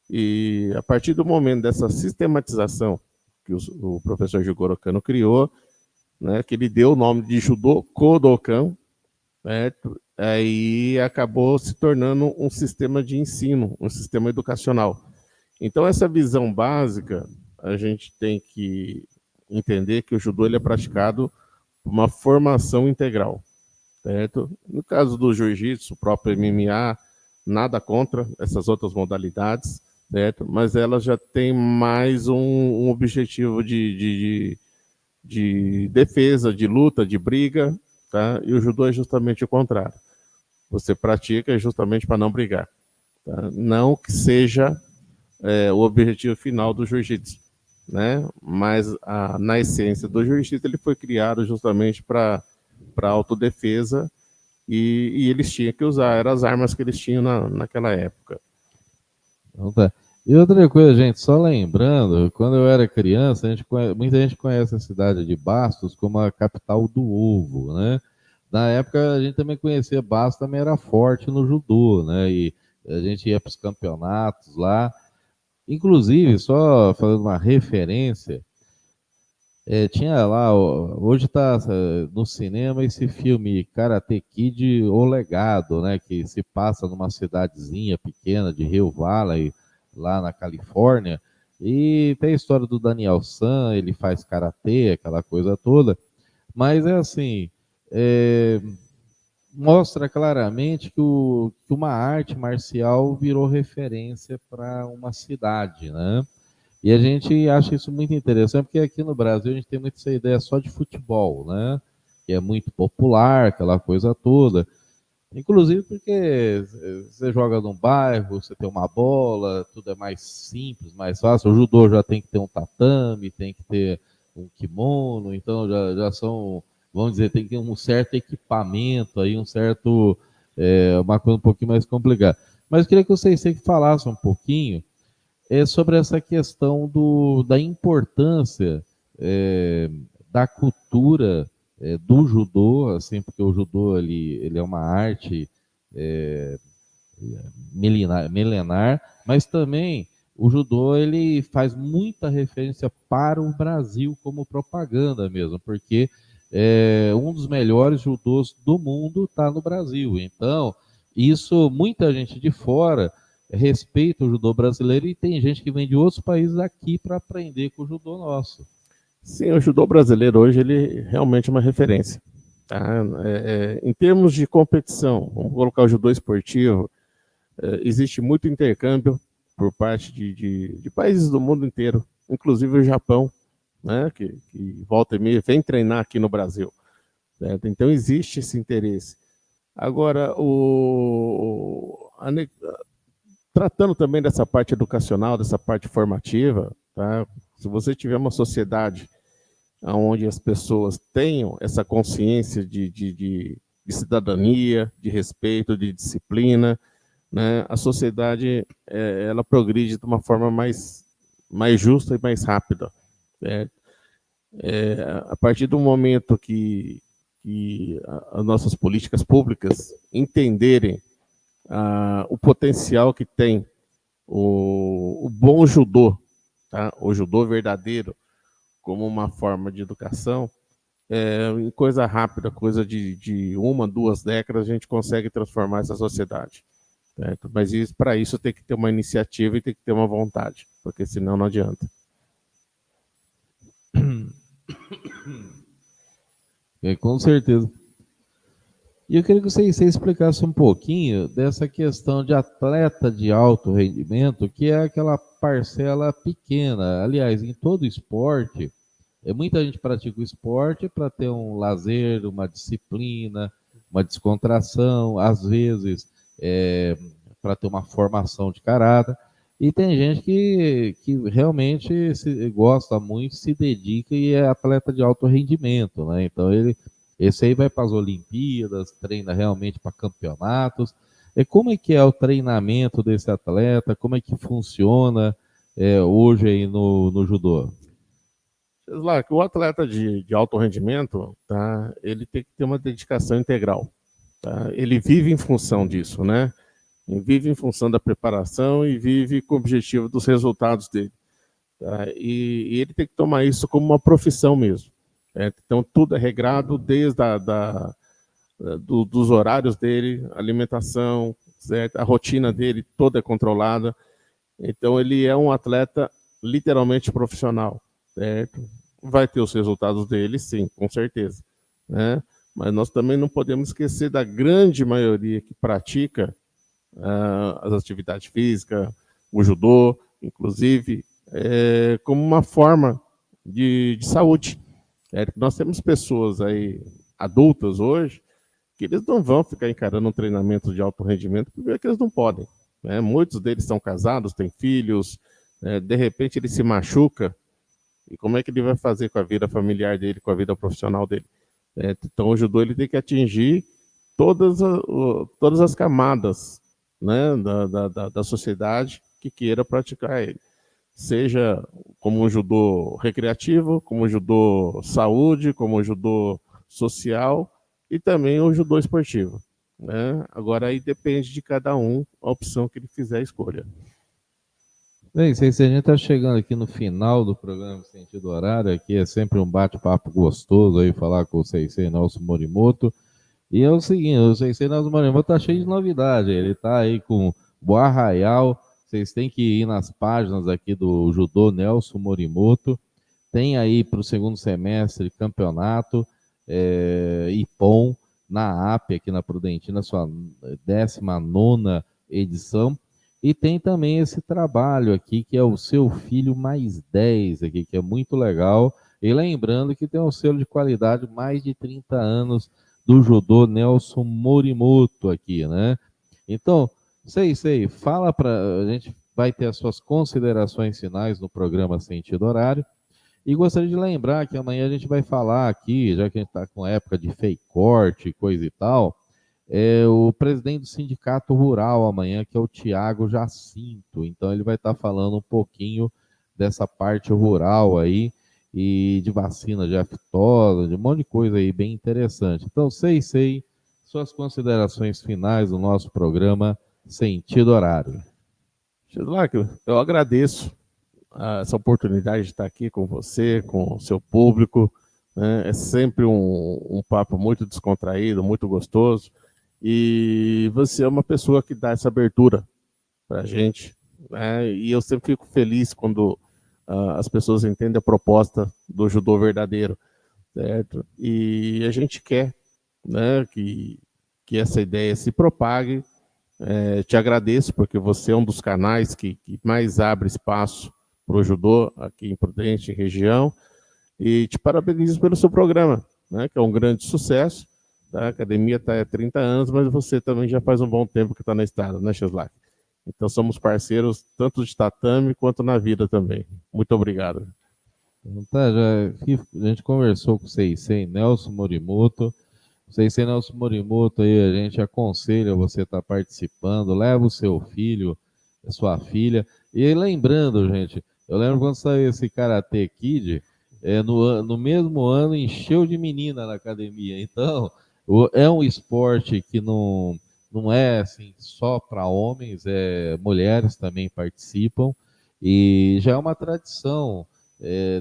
E a partir do momento dessa sistematização que o professor Jigoro Kano criou, né, que ele deu o nome de Judô Kodokan, né, aí acabou se tornando um sistema de ensino, um sistema educacional. Então, essa visão básica, a gente tem que entender que o judô ele é praticado uma formação integral, certo? No caso do jiu-jitsu, o próprio MMA, nada contra essas outras modalidades, certo? Mas elas já têm mais um objetivo de defesa, de luta, de briga, tá? E o judô é justamente o contrário. Você pratica justamente para não brigar, tá? Não que seja o objetivo final do jiu-jitsu, né? Mas na essência do jiu-jitsu ele foi criado justamente para autodefesa e eles tinham que usar, eram as armas que eles tinham naquela época. Então tá. E outra coisa, gente, só lembrando, quando eu era criança, muita gente conhece a cidade de Bastos como a capital do ovo, né? Na época a gente também conhecia Bastos, também era forte no judô, né? E a gente ia para os campeonatos lá. Inclusive, só fazendo uma referência, tinha lá, hoje está no cinema esse filme Karate Kid, O Legado, né? Que se passa numa cidadezinha pequena de Rio Valley, lá na Califórnia, e tem a história do Daniel San, ele faz karatê, aquela coisa toda, mas é assim, mostra claramente que uma arte marcial virou referência para uma cidade, né? E a gente acha isso muito interessante, porque aqui no Brasil a gente tem muito essa ideia só de futebol, né? Que é muito popular, aquela coisa toda. Inclusive porque você joga num bairro, você tem uma bola, tudo é mais simples, mais fácil. O judô já tem que ter um tatame, tem que ter um kimono, então já são, vamos dizer, tem que ter um certo equipamento aí, uma coisa um pouquinho mais complicada. Mas eu queria que vocês falassem um pouquinho sobre essa questão da importância da cultura do judô, assim, porque o judô ele é uma arte milenar, mas também o judô ele faz muita referência para o Brasil como propaganda mesmo, porque um dos melhores judôs do mundo está no Brasil. Então, isso muita gente de fora respeita o judô brasileiro e tem gente que vem de outros países aqui para aprender com o judô nosso. Sim, o judô brasileiro hoje ele realmente é uma referência. Tá? Em termos de competição, vamos colocar o judô esportivo, existe muito intercâmbio por parte de países do mundo inteiro, inclusive o Japão, né, que volta e meia vem treinar aqui no Brasil. Certo? Então existe esse interesse. Agora, tratando também dessa parte educacional, dessa parte formativa, tá? Se você tiver uma sociedade onde as pessoas tenham essa consciência de cidadania, de respeito, de disciplina, né? A sociedade ela progride de uma forma mais justa e mais rápida. Certo? A partir do momento que as nossas políticas públicas entenderem o potencial que tem o bom judô, tá? O judô verdadeiro, como uma forma de educação, em coisa rápida, coisa de 1-2 décadas, a gente consegue transformar essa sociedade. Certo? Mas para isso tem que ter uma iniciativa e tem que ter uma vontade, porque senão não adianta. Com certeza. E eu queria que você explicasse um pouquinho dessa questão de atleta de alto rendimento, que é aquela parcela pequena. Aliás, em todo esporte, muita gente pratica o esporte para ter um lazer, uma disciplina, uma descontração, às vezes para ter uma formação de caráter. E tem gente que realmente gosta muito, se dedica e é atleta de alto rendimento, né? Então esse aí vai para as Olimpíadas, treina realmente para campeonatos. Como é que é o treinamento desse atleta? Como é que funciona hoje aí no judô? O atleta de alto rendimento, tá? Ele tem que ter uma dedicação integral. Tá? Ele vive em função disso, né? Ele vive em função da preparação e vive com o objetivo dos resultados dele. Tá? E ele tem que tomar isso como uma profissão mesmo. Então, tudo é regrado desde dos horários dele, alimentação, certo? A rotina dele toda é controlada. Então, ele é um atleta literalmente profissional. Certo? Vai ter os resultados dele, sim, com certeza. Né? mas nós também não podemos esquecer da grande maioria que pratica as atividades físicas, o judô, inclusive, como uma forma de saúde. Nós temos pessoas aí, adultas hoje, que eles não vão ficar encarando um treinamento de alto rendimento porque eles não podem. Né? Muitos deles são casados, têm filhos, de repente ele se machuca, e como é que ele vai fazer com a vida familiar dele, com a vida profissional dele? Então o judô ele tem que atingir todas as camadas, né, da sociedade que queira praticar ele. Seja como um judô recreativo, como um judô saúde, como um judô social e também o judô esportivo. Né? Agora aí depende de cada um a opção que ele fizer a escolha. Bem, se a gente está chegando aqui no final do programa Sentido Horário, aqui é sempre um bate-papo gostoso aí falar com o Sensei Nelson Morimoto. E é o seguinte, o Sensei Nelson Morimoto tá cheio de novidade, ele tá aí com o Arraial, vocês têm que ir nas páginas aqui do Judô Nelson Morimoto, tem aí para o segundo semestre campeonato, IPOM, na AP aqui na Prudentina, sua 19ª edição. E tem também esse trabalho aqui, que é o Seu Filho Mais 10, aqui, que é muito legal. E lembrando que tem um selo de qualidade, mais de 30 anos, do judô Nelson Morimoto aqui, né? Então, Sensei, fala a gente vai ter as suas considerações finais no programa Sentido Horário. E gostaria de lembrar que amanhã a gente vai falar aqui, já que a gente está com época de fake corte, coisa e tal, o presidente do Sindicato Rural amanhã, que é o Tiago Jacinto. Então ele vai estar falando um pouquinho dessa parte rural aí, e de vacina de aftosa, de um monte de coisa aí bem interessante. Então, Sensei, suas considerações finais do nosso programa Sentido Horário. Eu agradeço essa oportunidade de estar aqui com você, com o seu público. Né? É sempre um papo muito descontraído, muito gostoso. E você é uma pessoa que dá essa abertura para a gente, né? E eu sempre fico feliz quando as pessoas entendem a proposta do judô verdadeiro, certo? E a gente quer, né, que essa ideia se propague. Te agradeço, porque você é um dos canais que mais abre espaço para o judô aqui em Prudente, região, e te parabenizo pelo seu programa, né, que é um grande sucesso. A academia está há 30 anos, mas você também já faz um bom tempo que está na estrada, né, Cheslak? Então somos parceiros tanto de tatame quanto na vida também. Muito obrigado. Tá, a gente conversou com o Sensei Nelson Morimoto. O Sensei Nelson Morimoto aí, a gente aconselha você estar participando, leva o seu filho, a sua filha. E lembrando, gente, eu lembro quando saiu esse Karate Kid, no mesmo ano encheu de menina na academia. Então, é um esporte que não é assim, só para homens, mulheres também participam, e já é uma tradição,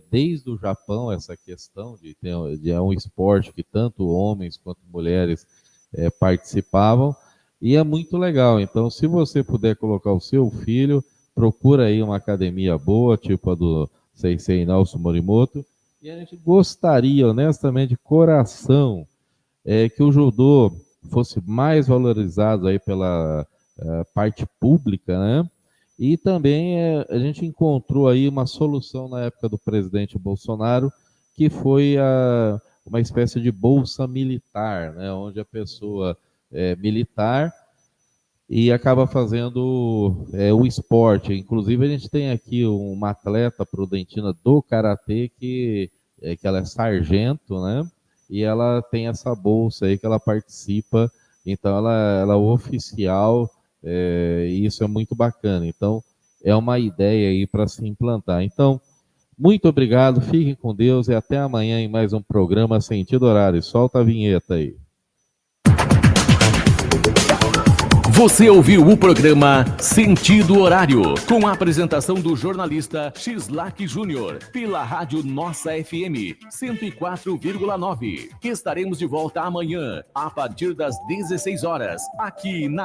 desde o Japão, essa questão de um esporte que tanto homens quanto mulheres participavam, e é muito legal. Então, se você puder colocar o seu filho, procura aí uma academia boa, tipo a do Sensei Nelson Morimoto, e a gente gostaria, honestamente, de coração, que o judô fosse mais valorizado aí pela parte pública, né? E também a gente encontrou aí uma solução na época do presidente Bolsonaro, que foi uma espécie de bolsa militar, né? Onde a pessoa é militar e acaba fazendo o esporte. Inclusive, a gente tem aqui uma atleta prudentina do Karatê que ela é sargento, né? E ela tem essa bolsa aí que ela participa, então ela é oficial, e isso é muito bacana. Então, é uma ideia aí para se implantar. Então, muito obrigado, fiquem com Deus e até amanhã em mais um programa Sentido Horário. Solta a vinheta aí. Você ouviu o programa Sentido Horário, com a apresentação do jornalista Cheslak Júnior, pela rádio Nossa FM 104,9. Estaremos de volta amanhã, a partir das 16 horas, aqui na